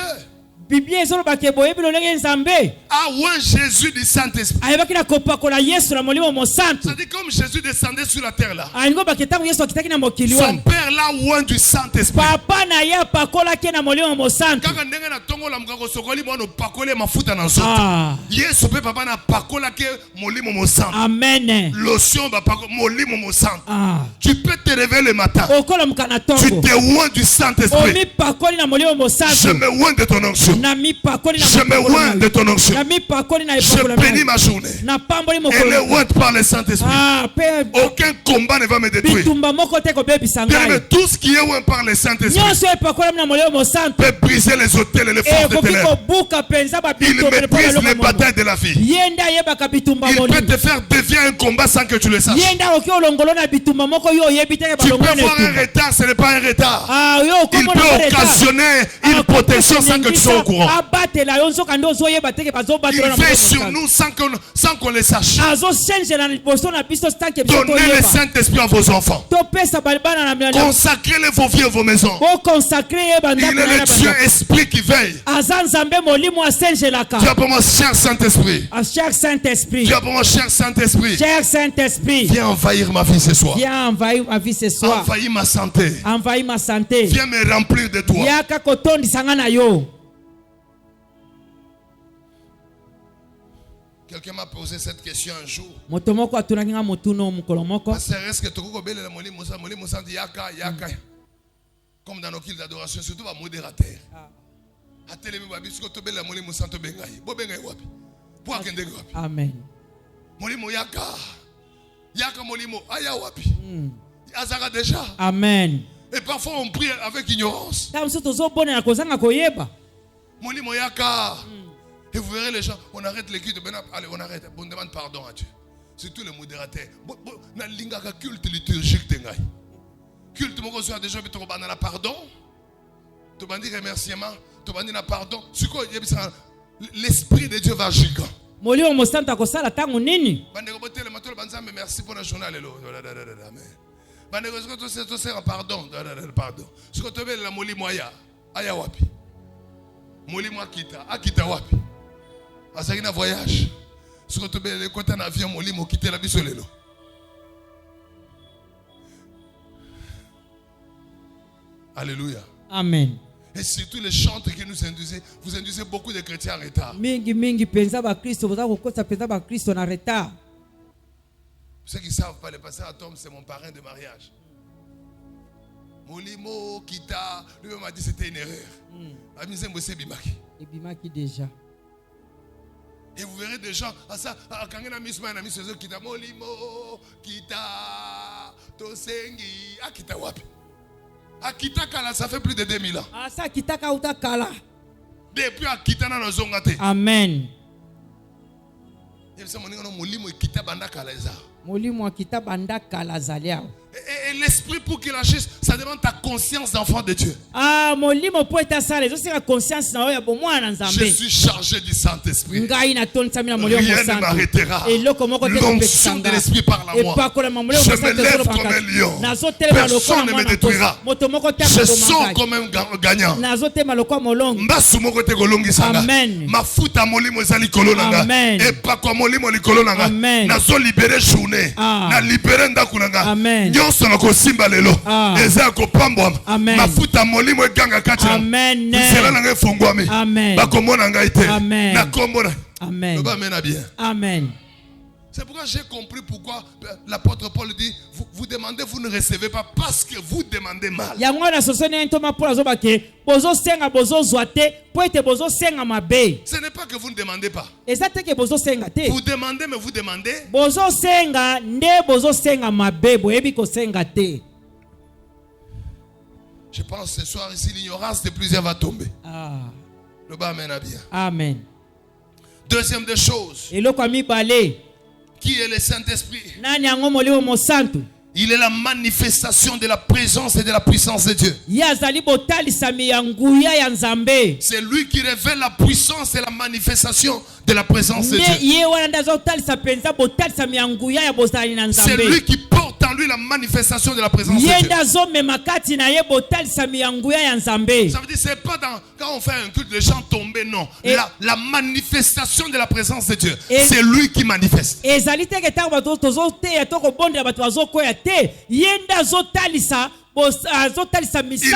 Speaker 3: Biblia ezoloba ke boyebi lolenge nzambe
Speaker 2: a oint Jésus du Saint-Esprit.
Speaker 3: ayebaki na kopakola Yesu na molimo mosantu.
Speaker 2: C'est-à-dire comme Jésus descendait sur la terre là,
Speaker 3: Alingo baketango Yesu akitaki na mokili
Speaker 2: son
Speaker 3: wana.
Speaker 2: père l'a oint du Saint-Esprit.
Speaker 3: Papa na ye apakolaki na molimo mosantu.
Speaker 2: Kaka ndenge na tongo la mukako sokoli mwana pakole mafuta na nzoto.
Speaker 3: Ah,
Speaker 2: Yesu pe papa na pakola ke molimo mosantu.
Speaker 3: amen.
Speaker 2: Lotion ba pakola molimo mosantu.
Speaker 3: Ah,
Speaker 2: Tu peux te réveiller le matin.
Speaker 3: okola mukana
Speaker 2: Tu
Speaker 3: tongo.
Speaker 2: te oins du Saint-Esprit.
Speaker 3: Omi pakoli na molimo
Speaker 2: Je
Speaker 3: mosantu.
Speaker 2: me oins de ton onction.
Speaker 3: Na mi pakoli na
Speaker 2: Je me oins de ton onction.
Speaker 3: Na mi pakoli na
Speaker 2: Je
Speaker 3: epakola.
Speaker 2: bénis ma journée.
Speaker 3: Na pamboli
Speaker 2: Elle
Speaker 3: mokolo.
Speaker 2: est ointe par le Saint-Esprit.
Speaker 3: Ah, pe
Speaker 2: Aucun combat ne va me détruire.
Speaker 3: bitumba moko te kobebisa
Speaker 2: Bien aimé,
Speaker 3: ngai.
Speaker 2: tout ce qui est oint par le Saint-Esprit
Speaker 3: Nyonso epakolami na molimo mosantu.
Speaker 2: peut briser les hôtels et les forces des
Speaker 3: Ekoki
Speaker 2: ténèbres.
Speaker 3: kobuka penza ba
Speaker 2: Il
Speaker 3: bitumba
Speaker 2: maîtrise les batailles de la vie.
Speaker 3: Yenda yebaka bitumba
Speaker 2: Il peut
Speaker 3: molimo.
Speaker 2: te faire dévier un combat sans que tu le saches.
Speaker 3: Yenda oki olongolo na bitumba moko yo oyebi te
Speaker 2: Tu peux
Speaker 3: balongolo
Speaker 2: voir un retard, ce n'est pas un retard.
Speaker 3: Ah yo
Speaker 2: Il
Speaker 3: komo
Speaker 2: peut occasionner une protection sans que tu sois au courant.
Speaker 3: abatela yo nzoka ndo ozoyeba te ke
Speaker 2: Il
Speaker 3: bazobatela na
Speaker 2: veille sur nous sans qu'on le sache.
Speaker 3: azochange na liboso na biso stanke biso
Speaker 2: Donnez le
Speaker 3: toyeba
Speaker 2: Saint-Esprit à vos enfants.
Speaker 3: topesa bana na
Speaker 2: Consacrez-les vos vies et vos maisons.
Speaker 3: oconsacre ye
Speaker 2: Il
Speaker 3: bandako
Speaker 2: est
Speaker 3: na
Speaker 2: le Dieu esprit qui veille.
Speaker 3: aza nzambe molimo asengelaka
Speaker 2: Dieu pour moi, cher Saint-Esprit.
Speaker 3: a cher Saint-Esprit
Speaker 2: Dieu pour moi, cher Saint-Esprit.
Speaker 3: cher Saint-Esprit
Speaker 2: Viens envahir ma vie ce soir.
Speaker 3: viens envahir ma vie ce soir
Speaker 2: Envahir ma santé.
Speaker 3: envahir ma santé
Speaker 2: Viens me remplir de toi.
Speaker 3: yaka kotondisa nga na yo.
Speaker 2: Quelqu'un m'a posé cette question un jour.
Speaker 3: Moto moko atunaki nga motuno mokolo moko.
Speaker 2: Pasteur, est-ce que tu as molimo santi yaka yaka comme dans nos kills d'adoration, surtout les modérateurs. A télé babi ce que tu bela molimo santo bengai. Bo bengai wapi? Pour akende wapi?
Speaker 3: Amen.
Speaker 2: Molimo yaka. Yaka molimo aya wapi? Azara déjà.
Speaker 3: Amen.
Speaker 2: Et parfois on prie avec ignorance.
Speaker 3: Ta mso tozobona na kozanga koyeba.
Speaker 2: Molimo yaka. Et vous verrez les gens, on arrête les cultes. Allez, on arrête. On demande pardon à Dieu. Surtout les modérateurs. Na lingaka culte liturgique tengai. Culte moko soit déjà tu bana na pardon. Tu bandi remerciement, tu bandi na pardon. L'esprit de Dieu va agir.
Speaker 3: Molimo mosanta kosala tangu nini?
Speaker 2: Bande ko botele matolo banzambe merci pour le journal lelo. Amen. Bande ko to sera pardon. Pardon. Ce que tu veux la molimo aya wapi? Molimo akita wapi? Asaki na voyage. Ce que tu veux le côté en avion molimo quitter la biso lelo. Alléluia.
Speaker 3: Amen.
Speaker 2: Et surtout les chantres que nous induisez, vous induisez beaucoup de chrétiens en retard.
Speaker 3: Mingi penza ba Kristo boza kokosa penza ba Kristo na retard.
Speaker 2: Ceux qui ne savent pas, le pasteur Atom, c'est mon parrain de mariage. Molimo, Kita, lui-même m'a dit que c'était une erreur. Amizembo c'est Bimaki.
Speaker 3: Et bimaki déjà.
Speaker 2: Et vous verrez des gens, quand on a mis ce matin, Kita, Molimo, Kita, Tosengi, Akita Wapi. Akita Kala, ça fait plus de 2000 ans.
Speaker 3: Asa kitaka uta kala.
Speaker 2: Depuis à Kitana na zongate.
Speaker 3: Amen.
Speaker 2: Il y a mon molimo Kita bandaka leza.
Speaker 3: Molimo akita bandaka lazalia.
Speaker 2: Et l'esprit pour qu'il agisse, ça demande ta conscience d'enfant de Dieu.
Speaker 3: Ah, molimo po eta sale, zo sera conscience na oya bomwana nzambe.
Speaker 2: Je suis chargé du Saint-Esprit.
Speaker 3: Ngai na tonsa mina molimo
Speaker 2: Rien ne
Speaker 3: santo.
Speaker 2: m'arrêtera.
Speaker 3: Et loko moko te
Speaker 2: L'onction de l'esprit parle à moi. Je me lève comme un lion. Personne ne me détruira. Je sors comme un gagnant. Mbasu moko te kolongi sanga. Mafuta molimo ezali kolona nga. Et pas comme molimo likolo nanga. Nazo libérer journée. Na libérer ndaku nanga. Nyonso na kosimba lelo. Eza ko pambwa. Mafuta molimo eganga kacha.
Speaker 3: Amen.
Speaker 2: Sela nanga efongwami. Bakomona ngai te. Na kombona.
Speaker 3: Amen. Amen.
Speaker 2: C'est pourquoi j'ai compris pourquoi l'apôtre Paul dit vous demandez, vous ne recevez pas parce que vous demandez mal. Ce n'est pas que vous ne demandez pas. Vous demandez, mais vous demandez. Je pense ce soir ici, l'ignorance de plusieurs va tomber. Le bas amène à bien.
Speaker 3: Amen.
Speaker 2: Deuxième des choses. Qui est le Saint-Esprit? Il est la manifestation de la présence et de la puissance de Dieu. C'est lui qui révèle la puissance et la manifestation de la présence de Dieu. C'est lui qui porte en lui la manifestation de la présence de Dieu. Ça veut dire c'est pas quand on fait un culte, les gens tombent, non. La manifestation de la présence de Dieu, c'est lui qui manifeste.
Speaker 3: Il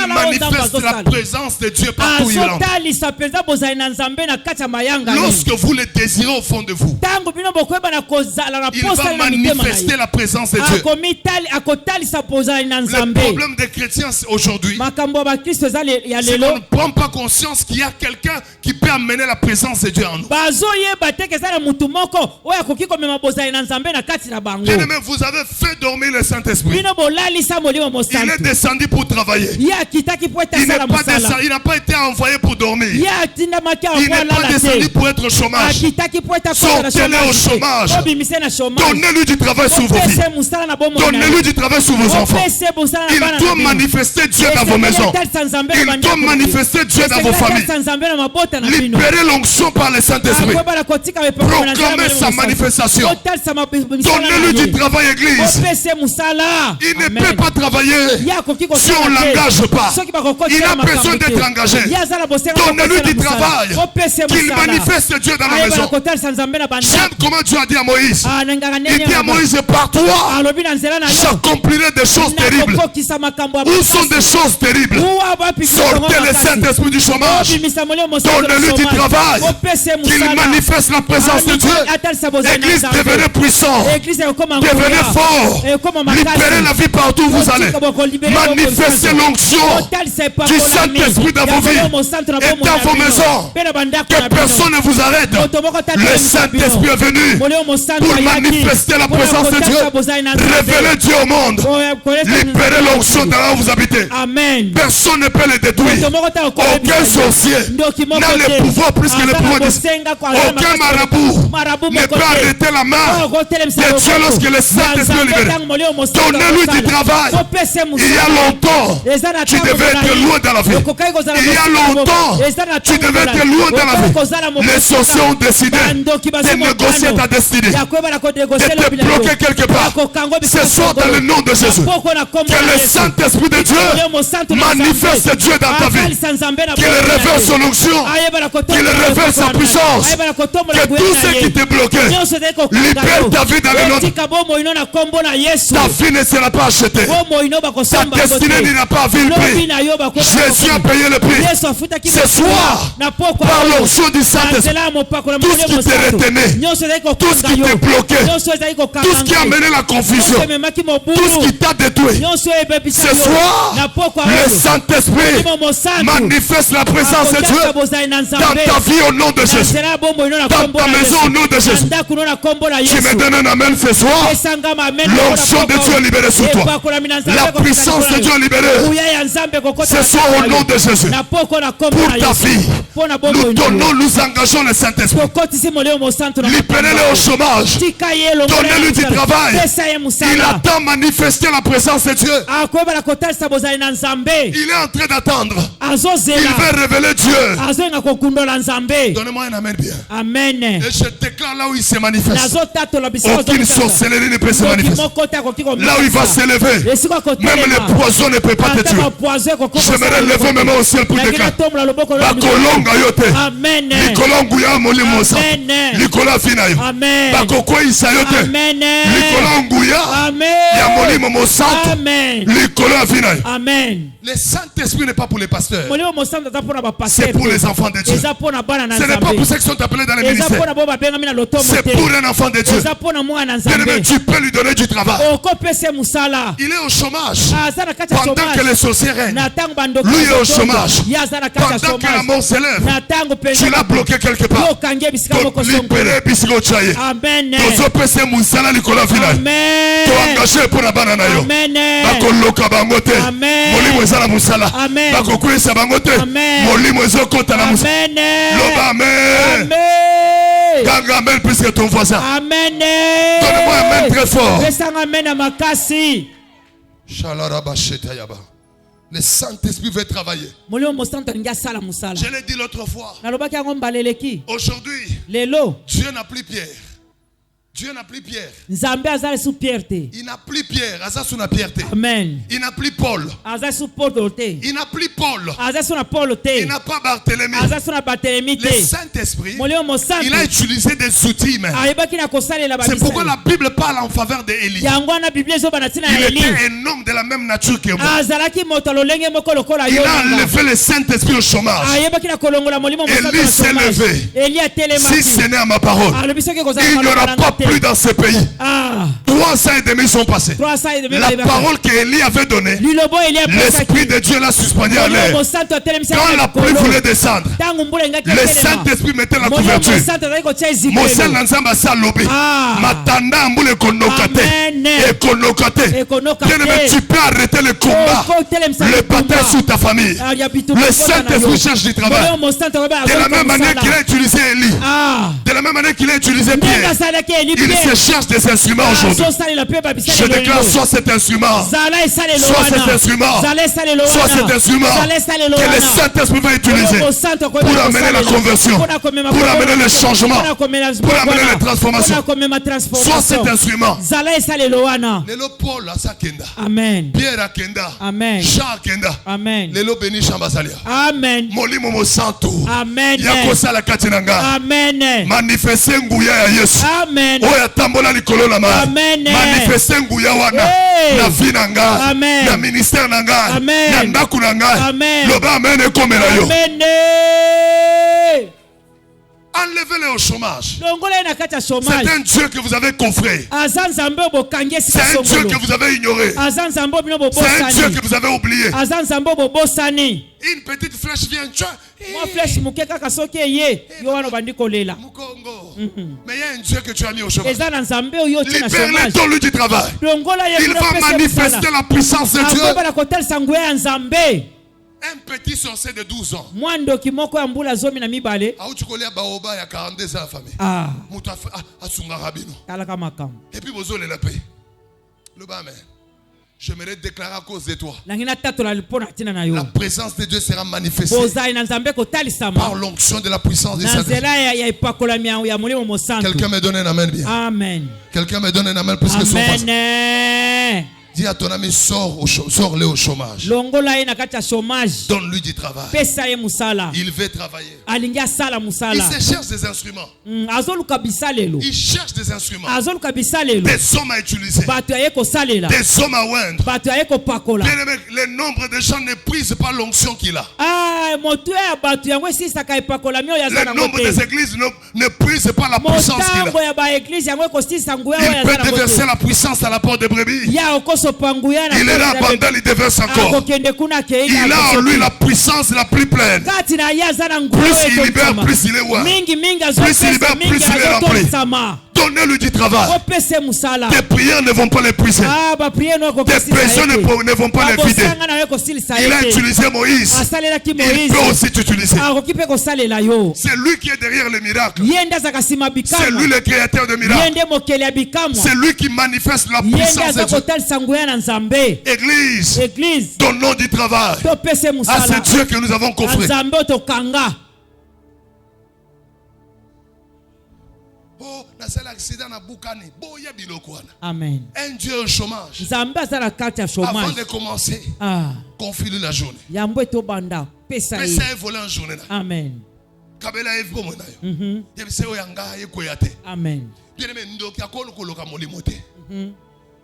Speaker 2: manifeste la présence de Dieu partout où il entre. Lorsque vous le désirez au fond de vous, il va manifester la présence de Dieu. Le problème des chrétiens aujourd'hui, c'est qu'on ne prend pas conscience qu'il y a quelqu'un qui peut amener la présence de Dieu en nous. Bien-aimé, vous avez fait dormir le Saint-Esprit. Il est descendu pour travailler. Il n'a pas été envoyé pour dormir. Il n'est pas descendu pour être au chômage. Sortez-le au chômage. Donnez-lui du travail sur vos vies. Donnez-lui du travail sur vos enfants. Il doit manifester Dieu dans vos maisons. Il doit manifester Dieu dans vos familles. Libérez l'onction par le Saint-Esprit. Proclamez sa manifestation. Donnez-lui du travail, église. Il ne peut pas travailler si on ne l'engage pas. Il a besoin d'être engagé. Donnez-lui du travail. Qu'il manifeste Dieu dans la maison. J'aime comment Dieu a dit à Moïse. Il dit à Moïse, par toi, j'accomplirai des choses terribles. Où sont des choses terribles? Sortez le Saint-Esprit du chômage. Donnez-lui du travail. Qu'il manifeste la présence de Dieu. L'église devenez puissant. Devenez fort. Libérez la vie partout où vous allez. Manifestez l'onction du Saint-Esprit dans vos vies et dans vos maisons. Que personne ne vous arrête. Le Saint-Esprit est venu pour manifester la présence de Dieu. Révéler Dieu au monde. Libérez l'onction dans là où vous habitez. Personne ne peut le détruire. Aucun sorcier n'a le pouvoir plus que le pouvoir de Dieu. Aucun marabout ne peut arrêter la main de Dieu lorsque le Saint-Esprit est libéré. Donnez-lui du travail. Il y a longtemps, tu devais être loin dans la vie. Il y a longtemps, tu devais être loin dans la vie. Les sorciers ont décidé de négocier ta destinée, de te bloquer quelque part. Ce soir, dans le nom de Jésus, que le Saint-Esprit de Dieu manifeste Dieu dans ta vie. Qu'il révèle son onction, qu'il révèle sa puissance. Que tout ce qui te bloquait, libère ta vie dans le nom de Jésus. Ta vie ne sera pas achetée. Ta destinée n'ira pas à vil prix. Jésus a payé le prix. Ce soir, par l'onction du Saint-Esprit, tout ce qui te retenait, tout ce qui te bloquait, tout ce qui a mené la confusion, tout ce qui t'a détruit, ce soir, le Saint-Esprit manifeste la présence de Dieu dans ta vie au nom de Jésus, dans ta maison au nom de Jésus. Tu me donnes un amen ce soir. L'onction de Dieu est libérée sur toi. La puissance puissance de Dieu est libérée. Ce soir au nom de Jésus. Pour ta fille. Nous engageons le Saint-Esprit. Libérez-le au chômage. Donnez-lui du travail. Il attend manifester la présence de Dieu. Il est en train d'attendre. Il veut révéler Dieu. Donnez-moi un amen bien.
Speaker 3: Amen.
Speaker 2: Et je déclare là où il se manifeste. Aucune sorcellerie ne peut se manifester. Là où il va s'élever, même le poison ne peut pas te tuer. J'aimerais lever mes mains au ciel pour déclarer. Bakolonga yote.
Speaker 3: Amen.
Speaker 2: Likolonguya molimosa. Likola finayo. Bakokwe isayote. Likolonguya. Ya molimo mosanto. Likola finayo.
Speaker 3: Amen.
Speaker 2: Le Saint-Esprit n'est pas pour les pasteurs. C'est pour les enfants de Dieu. Ce n'est pas pour ceux qui sont appelés dans les ministères. C'est pour un enfant de Dieu. Bien-aimé, tu peux lui donner du travail. Il est au chômage. Pendant que les sorciers règnent, lui est au chômage. Pendant que la mort s'élève, tu l'as bloqué quelque part. Donc, libéré bisiko chaye. Tozo pese musala likola final. To engagé pour la banana yo. Bakoloka bangote. Molimo ezala musala. Bakokwesa bangote. Molimo ezokota na musala. Loba amen. Gaga amen plus que ton voisin.
Speaker 3: Amen.
Speaker 2: Donne-moi un amen très fort. Le Saint-Esprit veut travailler. Je l'ai dit l'autre fois. Aujourd'hui, Dieu n'a plus Pierre. Dieu n'a plus Pierre. Il n'a plus Pierre.
Speaker 3: Amen.
Speaker 2: Il n'a plus Paul. Il n'a plus Paul. Il n'a pas Barthélemy. Le Saint-Esprit, il a utilisé des outils humains. C'est pourquoi la Bible parle en faveur d'Élie. Il était un homme de la même nature que moi. Il a enlevé le Saint-Esprit au chômage. Élie s'est levé. Si ce n'est à ma parole, il n'y aura pas plus dans ce pays. 3 ans et demi sont passés. La parole qu'Élie avait donnée, l'Esprit de Dieu l'a suspendue à l'air. Quand la pluie voulait descendre, le Saint-Esprit mettait la couverture. Mosel Nanzamba Salobé. Matanda Amboule Konokate. Et Konokate. Tu peux arrêter le combat. Le bataille sur ta famille. Le Saint-Esprit cherche du travail. De la même manière qu'il a utilisé Élie. De la même manière qu'il a utilisé Pierre. Il se cherche des instruments aujourd'hui. Je déclare soit cet instrument, soit cet instrument, soit cet instrument que le Saint-Esprit va utiliser pour amener la conversion, pour amener le changement, pour amener la transformation. Soit cet instrument. Lelo Paul Asakenda.
Speaker 3: Amen.
Speaker 2: Pierre Akenda.
Speaker 3: Amen.
Speaker 2: Jean Akenda.
Speaker 3: Amen.
Speaker 2: Lelo Beni Chambasalia.
Speaker 3: Amen.
Speaker 2: Molimo Mosanto.
Speaker 3: Amen.
Speaker 2: Yakosala Katinanga.
Speaker 3: Amen.
Speaker 2: Manifester nguya ya Yesu.
Speaker 3: Amen.
Speaker 2: Oya tambola likolo na ma.
Speaker 3: Amen.
Speaker 2: Manifester nguya wana. Na vie na nga.
Speaker 3: Amen.
Speaker 2: Na ministère na nga.
Speaker 3: Amen.
Speaker 2: Na ndaku na nga.
Speaker 3: Amen.
Speaker 2: Loba amen ekomela yo.
Speaker 3: Amen.
Speaker 2: Enlevez-les au chômage.
Speaker 3: C'est
Speaker 2: C'est un Dieu que vous avez coffré. C'est un Dieu que vous avez ignoré. C'est un Dieu que vous avez oublié. Une petite flèche vient. Mukongo. Mais il y a un Dieu que tu as mis au chômage. Libère-les, donne-lui du travail. Il va manifester la puissance de Dieu. Un petit sorcier de 12 ans. Et puis vous allez la paix. Le bas, j'aimerais déclarer à cause de toi. La présence de Dieu sera manifestée par l'onction de la puissance de Saint-Esprit. Quelqu'un me donne un amen bien.
Speaker 3: Amen.
Speaker 2: Quelqu'un me donne un amen plus que son voisin. Dis à ton ami, sors-le au chômage. Donne-lui du travail. Il veut travailler. Il se cherche des instruments. Il cherche des instruments. Des hommes à utiliser. Des hommes à oindre. Le nombre de gens ne prise pas l'onction qu'il a. Le nombre des églises ne prise pas la puissance qu'il a. Il peut déverser la puissance à la porte des brebis. Il est là, pendant il déverse encore. Il a en lui la puissance la plus pleine. Plus il libère, plus il est ouin. Plus il libère, plus il est rempli. Donnez-lui du travail.
Speaker 3: opese musala
Speaker 2: Tes prières ne vont pas l'épuiser.
Speaker 3: bapriere no
Speaker 2: Tes pressions ne vont pas les vider.
Speaker 3: na yo kosilisa
Speaker 2: Il a
Speaker 3: ete
Speaker 2: utilisé Moïse.
Speaker 3: asalelaki
Speaker 2: Il
Speaker 3: Moïse
Speaker 2: peut aussi t'utiliser.
Speaker 3: akoki mpe kosalela yo
Speaker 2: C'est lui qui est derrière les miracles.
Speaker 3: ye nde azaka nsima
Speaker 2: C'est
Speaker 3: bikamwa
Speaker 2: lui le créateur de
Speaker 3: ye
Speaker 2: miracles.
Speaker 3: nde mokeli ya bikamwa
Speaker 2: C'est lui qui manifeste la
Speaker 3: ye nde
Speaker 2: puissance de
Speaker 3: aza
Speaker 2: Dieu.
Speaker 3: kotalisa nguya na nzambe.
Speaker 2: Église,
Speaker 3: Église
Speaker 2: donnons du travail
Speaker 3: topese
Speaker 2: à
Speaker 3: musala
Speaker 2: ce Dieu que nous avons
Speaker 3: na
Speaker 2: confré.
Speaker 3: nzambe oyo tokanga.
Speaker 2: Oh, na sala accident na bukani. Boya biloko wana.
Speaker 3: Amen.
Speaker 2: Un Dieu au chômage.
Speaker 3: nzambe aza na kati ya
Speaker 2: Avant
Speaker 3: chômage.
Speaker 2: de commencer, confie-lui la journée.
Speaker 3: Yambo etobanda pesa ye.
Speaker 2: Pesa voler en journée.
Speaker 3: Amen.
Speaker 2: Kabela evo mona yo. Yebise oyanga yekoyate.
Speaker 3: Amen.
Speaker 2: Bien aimé, ndoki akolo koloka molimo te.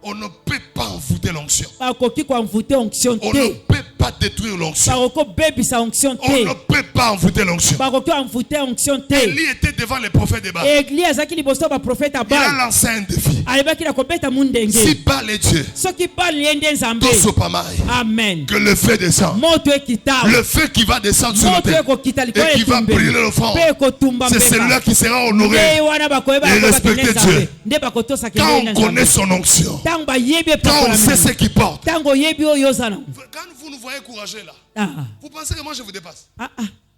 Speaker 2: On ne peut pas envoûter l'onction.
Speaker 3: bakoki koamvute onction
Speaker 2: On ne
Speaker 3: te
Speaker 2: peut pas détruire l'onction.
Speaker 3: bakoki kobebisa onction
Speaker 2: On ne
Speaker 3: te
Speaker 2: peut pas envoûter l'onction.
Speaker 3: bakoki koamvute onction te.
Speaker 2: Élie était devant les prophètes de Baal.
Speaker 3: Élie azalaki liboso ya baprofete ya
Speaker 2: Il a
Speaker 3: Bal
Speaker 2: lancé un défi.
Speaker 3: ayebaki na kobeta mu
Speaker 2: Si
Speaker 3: ndenge
Speaker 2: Baal est Dieu,
Speaker 3: soki Bal ye nde nzambe.
Speaker 2: toso pamai,
Speaker 3: Amen.
Speaker 2: que le feu descend.
Speaker 3: moto ekitaba
Speaker 2: Le feu qui va descendre sur la
Speaker 3: moto
Speaker 2: terre
Speaker 3: ekokita likolo
Speaker 2: et qui va
Speaker 3: etumbe
Speaker 2: brûler l'offrande.
Speaker 3: mpe ekotumba
Speaker 2: C'est celui-là
Speaker 3: mbeba
Speaker 2: qui sera
Speaker 3: nde
Speaker 2: honoré.
Speaker 3: wana bakoyeba
Speaker 2: Et
Speaker 3: bakobakende
Speaker 2: respecter
Speaker 3: nzambe
Speaker 2: Dieu.
Speaker 3: nde bakotosaka
Speaker 2: Quand
Speaker 3: ndenge
Speaker 2: on
Speaker 3: na
Speaker 2: connaît
Speaker 3: nzambe
Speaker 2: son onction,
Speaker 3: ntango bayebi
Speaker 2: quand on sait ce
Speaker 3: epakola
Speaker 2: qu'il porte.
Speaker 3: ntango oyebi oyo oza nango.
Speaker 2: Quand vous nous voyez courageux là,
Speaker 3: Ah,
Speaker 2: vous pensez que moi je vous dépasse.
Speaker 3: ah.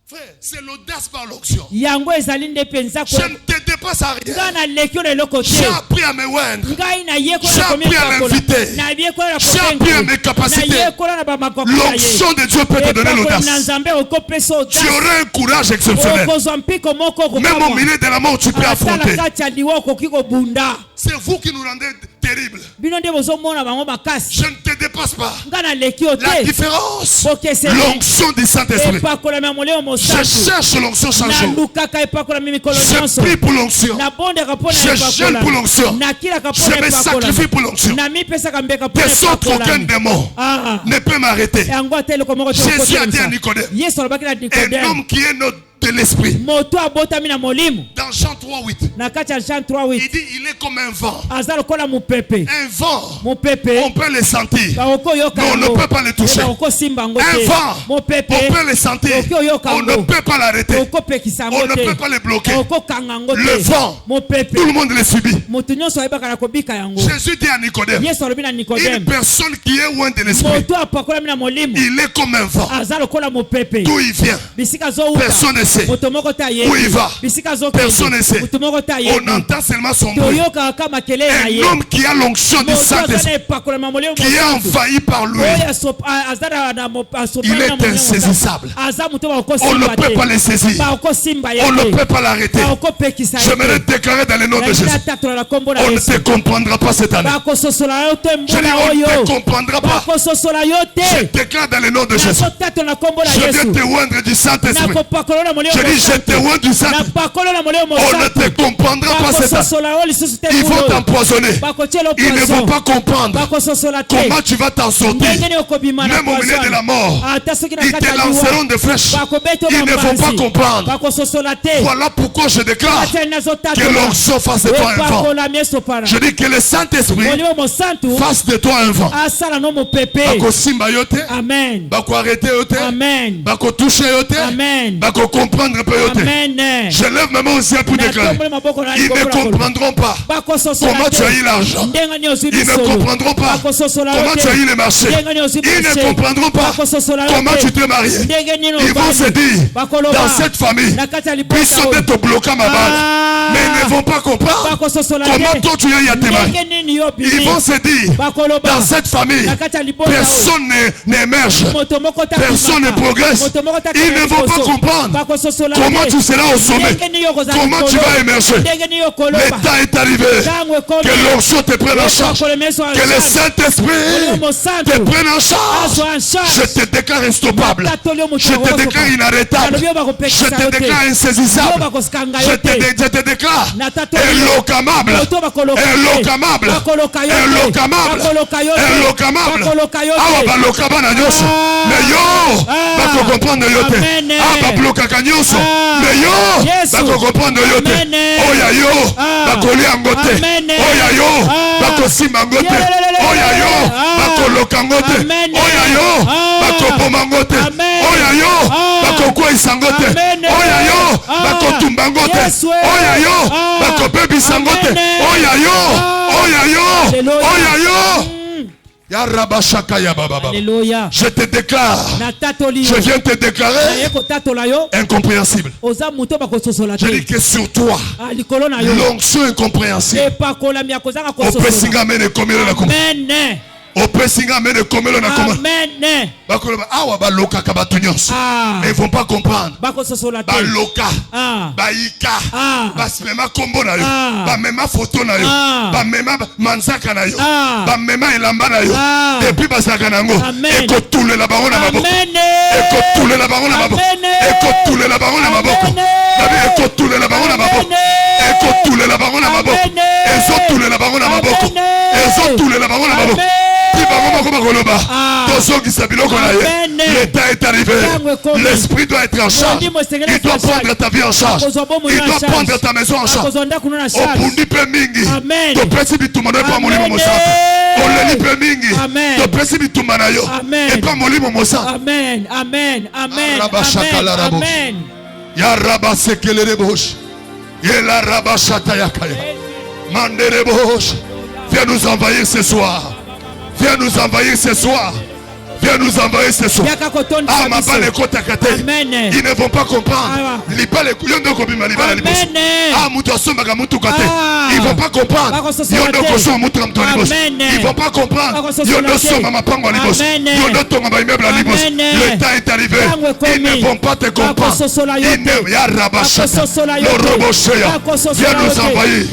Speaker 2: Frère, c'est l'audace par l'onction.
Speaker 3: yango ezali nde mpenza
Speaker 2: Je ne te dépasse à rien.
Speaker 3: nga na leki oyo na eloko te
Speaker 2: J'ai appris à me oindre.
Speaker 3: ngai nayekola
Speaker 2: J'ai appris à l'inviter.
Speaker 3: nayekola
Speaker 2: J'ai appris à mes capacités.
Speaker 3: nayekola na bamakoko na ye
Speaker 2: L'onction de Dieu peut te donner
Speaker 3: na
Speaker 2: l'audace.
Speaker 3: nzambe okopesa
Speaker 2: Tu
Speaker 3: audace
Speaker 2: auras un courage exceptionnel.
Speaker 3: okozwa mpiko moko
Speaker 2: Même au milieu de la mort, tu peux affronter.
Speaker 3: na kati ya liwa okoki kobunda.
Speaker 2: C'est vous qui nous rendez terribles.
Speaker 3: bino nde bozomona bango makasi
Speaker 2: Je ne te dépasse pas.
Speaker 3: nga na leki o
Speaker 2: La
Speaker 3: te
Speaker 2: différence,
Speaker 3: okeseni
Speaker 2: l'onction du Saint-Esprit.
Speaker 3: epakolami ya molimo
Speaker 2: Je
Speaker 3: mosantu
Speaker 2: cherche l'onction chaque jour.
Speaker 3: nalukaka epakolami mikolo
Speaker 2: Je
Speaker 3: nyonso
Speaker 2: prie pour l'onction.
Speaker 3: nabondeka mpo
Speaker 2: Je
Speaker 3: na
Speaker 2: gêne pour l'onction.
Speaker 3: nakilaka mpo
Speaker 2: Je
Speaker 3: na
Speaker 2: me sacrifie pour l'onction.
Speaker 3: namipesaka mbeka mpo
Speaker 2: De
Speaker 3: na
Speaker 2: sorte qu'aucun
Speaker 3: epakolami.
Speaker 2: démon ne peut m'arrêter.
Speaker 3: yango ate eloko moko te
Speaker 2: Jésus a dit à
Speaker 3: okotelemisa.
Speaker 2: Nicodème,
Speaker 3: yesu alobaki na
Speaker 2: un
Speaker 3: nikodeme
Speaker 2: homme qui est notre de l'esprit.
Speaker 3: moto abotami na molimo
Speaker 2: Dans Jean 3:8,
Speaker 3: na kati ya Jean 3:8
Speaker 2: il dit il est comme un vent.
Speaker 3: aza lokola mopepe
Speaker 2: Un vent,
Speaker 3: mopepe
Speaker 2: on peut le sentir,
Speaker 3: bakokoyoka
Speaker 2: mais on ne peut pas le toucher.
Speaker 3: bakokosimba yango
Speaker 2: Un
Speaker 3: te
Speaker 2: vent,
Speaker 3: mopepe
Speaker 2: on peut le sentir, on ne peut pas l'arrêter.
Speaker 3: okopekisa
Speaker 2: On
Speaker 3: yango
Speaker 2: ne peut
Speaker 3: te
Speaker 2: pas le bloquer.
Speaker 3: okokanga yango
Speaker 2: Le
Speaker 3: te
Speaker 2: vent,
Speaker 3: mopepe
Speaker 2: tout le monde le subit.
Speaker 3: moto nyonso ayebaka na kobika yango.
Speaker 2: Jésus dit à Nicodème,
Speaker 3: yesu alobi na
Speaker 2: une
Speaker 3: nikodeme
Speaker 2: personne qui est loin de l'esprit,
Speaker 3: moto apakolami na molimo
Speaker 2: il est comme un vent.
Speaker 3: aza lokola mopepe
Speaker 2: D'où il vient,
Speaker 3: bisika azowuta
Speaker 2: personne ne sait.
Speaker 3: moto moko te
Speaker 2: Où il va,
Speaker 3: bisika
Speaker 2: personne ne sait.
Speaker 3: moto moko te
Speaker 2: On
Speaker 3: ayebi
Speaker 2: entend seulement son bruit.
Speaker 3: toyokaka ka makelele na ye
Speaker 2: Un homme qui a l'onction du
Speaker 3: moto aza na
Speaker 2: Saint-Esprit,
Speaker 3: epakolami ya molimo
Speaker 2: qui est envahi par lui,
Speaker 3: oyo aza
Speaker 2: il est insaisissable.
Speaker 3: aza moto
Speaker 2: On ne
Speaker 3: bakosimba
Speaker 2: peut pas
Speaker 3: te
Speaker 2: le saisir.
Speaker 3: bakosimba ye
Speaker 2: On ne
Speaker 3: te
Speaker 2: peut pas l'arrêter.
Speaker 3: bakopekisa ye
Speaker 2: Je me le déclarer dans le nom de Jésus.
Speaker 3: natatola na kombo na
Speaker 2: On ne
Speaker 3: yesu
Speaker 2: te comprendra pas cette année.
Speaker 3: bakososola yo te
Speaker 2: Je dis
Speaker 3: mbula
Speaker 2: on ne
Speaker 3: oyo
Speaker 2: te comprendra pas.
Speaker 3: bakososola yo
Speaker 2: Je
Speaker 3: te
Speaker 2: déclare dans le nom de Jésus.
Speaker 3: nakotatola na kombo na
Speaker 2: Je viens
Speaker 3: yesu
Speaker 2: te oindre du Saint-Esprit.
Speaker 3: nakopakola na molimo
Speaker 2: Je dis je te oindre du Saint-Esprit.
Speaker 3: napakola na molimo
Speaker 2: On ne
Speaker 3: mosantu
Speaker 2: te comprendra pas cette année.
Speaker 3: bakososola yo lisusu te
Speaker 2: Ils vont
Speaker 3: mbula oyo
Speaker 2: t'empoisonner.
Speaker 3: bakotiela
Speaker 2: Ils ne vont
Speaker 3: poison
Speaker 2: pas comprendre
Speaker 3: bakososola te
Speaker 2: comment tu vas t'en sortir.
Speaker 3: ndenge nini okobima na
Speaker 2: Même au milieu de la mort,
Speaker 3: ata soki na
Speaker 2: ils
Speaker 3: kati
Speaker 2: te
Speaker 3: ya
Speaker 2: lanceront
Speaker 3: liwa
Speaker 2: des flèches.
Speaker 3: bakobeta
Speaker 2: Ils ne vont pas comprendre.
Speaker 3: bakososola te
Speaker 2: Voilà pourquoi je déclare
Speaker 3: atiali
Speaker 2: que
Speaker 3: nazotatola
Speaker 2: l'onction fasse de toi un vent.
Speaker 3: epakolami esopana
Speaker 2: Je dis que le Saint-Esprit
Speaker 3: molimo mosantu
Speaker 2: fasse de toi un vent.
Speaker 3: asala no mopepe
Speaker 2: Bakosimba yo te,
Speaker 3: amen
Speaker 2: bako arrêter yo te,
Speaker 3: amen
Speaker 2: bako toucher yo te,
Speaker 3: amen
Speaker 2: bako comprendre un peu yo te.
Speaker 3: amen
Speaker 2: Je lève ma main au ciel pour déclarer.
Speaker 3: natomboli maboko na
Speaker 2: Ils ne comprendront pas
Speaker 3: bakososola
Speaker 2: comment tu as eu l'argent.
Speaker 3: ndenge nini ozwi
Speaker 2: Ils ne
Speaker 3: bisolo
Speaker 2: comprendront pas
Speaker 3: bakososola
Speaker 2: comment tu as eu les marchés.
Speaker 3: ndenge nini ozwi
Speaker 2: Ils ne
Speaker 3: marché
Speaker 2: comprendront pas
Speaker 3: bakososola yo
Speaker 2: comment
Speaker 3: te
Speaker 2: tu t'es marié.
Speaker 3: ndenge nini
Speaker 2: Ils vont se
Speaker 3: obali
Speaker 2: dire,
Speaker 3: bakoloba
Speaker 2: dans cette famille,
Speaker 3: na kati ya libota
Speaker 2: biso
Speaker 3: oyo.
Speaker 2: te bloqué ma balle. Mais ils ne vont pas comprendre
Speaker 3: bakososola
Speaker 2: comment
Speaker 3: te
Speaker 2: toi tu as eu à te marier.
Speaker 3: ndenge nini yo
Speaker 2: Ils
Speaker 3: bimi
Speaker 2: vont se dire,
Speaker 3: bakoloba
Speaker 2: dans cette famille,
Speaker 3: na kati ya libota oyo.
Speaker 2: personne n'émerge.
Speaker 3: moto moko ta
Speaker 2: Personne ne progresse.
Speaker 3: moto moko ta
Speaker 2: Ils ne vont pas comprendre
Speaker 3: bakososola
Speaker 2: comment
Speaker 3: te.
Speaker 2: tu seras au sommet.
Speaker 3: ndenge nini yo kozala
Speaker 2: Comment tu
Speaker 3: likolo.
Speaker 2: vas émerger.
Speaker 3: ndenge nini yo
Speaker 2: Le
Speaker 3: koloba
Speaker 2: temps est arrivé
Speaker 3: ntango ekomi
Speaker 2: que l'onction te prenne en charge. Que le Saint-Esprit te prenne en charge.
Speaker 3: azwa en charge
Speaker 2: Je te déclare instoppable.
Speaker 3: Natatoli oyo
Speaker 2: Je
Speaker 3: moto
Speaker 2: te déclare inarrêtable.
Speaker 3: Nalobi oyo bakopekisa
Speaker 2: Je te
Speaker 3: yo te.
Speaker 2: déclare insaisissable.
Speaker 3: Oyo bakosikanga
Speaker 2: Je
Speaker 3: yo te.
Speaker 2: te déclare
Speaker 3: Natatoli
Speaker 2: inlocamable.
Speaker 3: moto bakoloka te.
Speaker 2: Inlocamable.
Speaker 3: Bakoloka yo te.
Speaker 2: Inlocamable.
Speaker 3: Bakoloka yo te.
Speaker 2: Inlocamable.
Speaker 3: Bakoloka yo te.
Speaker 2: Awa baloka bana nyonso. Mais yo bakocomprendre yo te.
Speaker 3: Amen.
Speaker 2: Bablokaka nyonso. Mais yo
Speaker 3: Yesu.
Speaker 2: bakocomprendre yo te.
Speaker 3: Amen.
Speaker 2: Oya yo bakolia yango te.
Speaker 3: Amen.
Speaker 2: Oya yo bakosimba yango te. Oya yo bakoloka yango te.
Speaker 3: Amen.
Speaker 2: Oya yo bakoboma yango te.
Speaker 3: Amen.
Speaker 2: Oya yo bakokweyisa yango te.
Speaker 3: Amen.
Speaker 2: Oya yo bakotumba yango te.
Speaker 3: Yesu.
Speaker 2: Oya yo yo bakope bisango te oya yo oya yo ya rabashaka ya baba.
Speaker 3: Alléluia.
Speaker 2: Je te déclare, je viens te déclarer incompréhensible. Je dis que sur toi, l'onction incompréhensible. Amen. Opesinga mene komelo na koma.
Speaker 3: Amen.
Speaker 2: Bakoloba awa baloka ka batu nyonso. Ils vont pas comprendre. Baloka. Baika. Basmema kombo na yo. Bamema photo na yo. Bamema manzaka na yo. Bamema elamba na yo. Depuis basaka nango. Eko tule la bango na maboko. Eko tule la bango na maboko. Eko tule la bango na maboko. Eko tule la bango na maboko. Eko tule la bango na maboko. Ezo tule la bango na maboko. Ezo tule la bango na maboko. L'état est arrivé. L'esprit doit être en charge. Il doit prendre ta vie en charge. Il doit prendre ta maison en charge. Opundi pe mingi. To pesi bitumana pa molimo mosaka. Oleli pe mingi. To pesi bitumana yo. Et pas molimo mosaka.
Speaker 3: Amen. Amen. Amen.
Speaker 2: Amen. Ya raba sekelere bosh. Yela raba shata yakaya. Mandere bosh. Viens nous envahir ce soir. Viens nous envahir ce soir. Viens nous envahir ce soir. Ah, ma balle est côte à côté. Ils ne vont pas comprendre. Les balles ah, ils vont pas comprendre. Ils vont pas comprendre. Le temps est arrivé. Ils ne vont pas te comprendre. Viens nous envahir.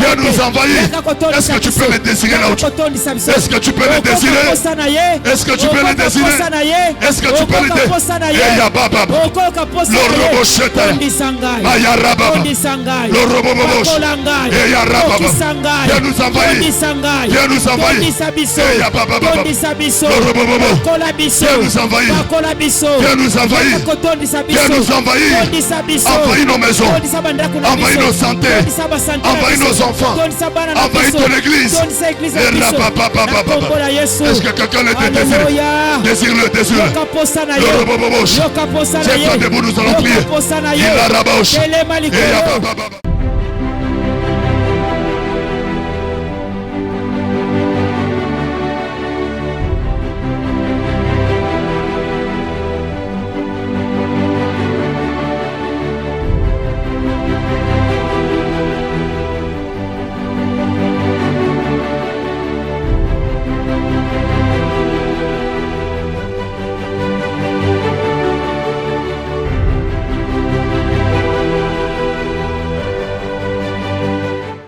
Speaker 2: Viens nous envahir. Est-ce que tu peux me désirer là où tu es? Est-ce que tu peux me désirer? Est-ce que tu peux le désirer? Est-ce que tu peux le désirer? Le robot cheta. Le robot boboche. Viens nous envahir. Viens nous envahir. Le robot bobo. Viens nous envahir. Viens nous envahir. Viens nous envahir. Envahis nos maisons. Envahis nos santé. Envahis nos enfants. Envahis ton église. Est-ce que quelqu'un le désire? Désire-le, désire-le. Le robot boboche. C'est pas debout, nous allons prier. Il a raboche.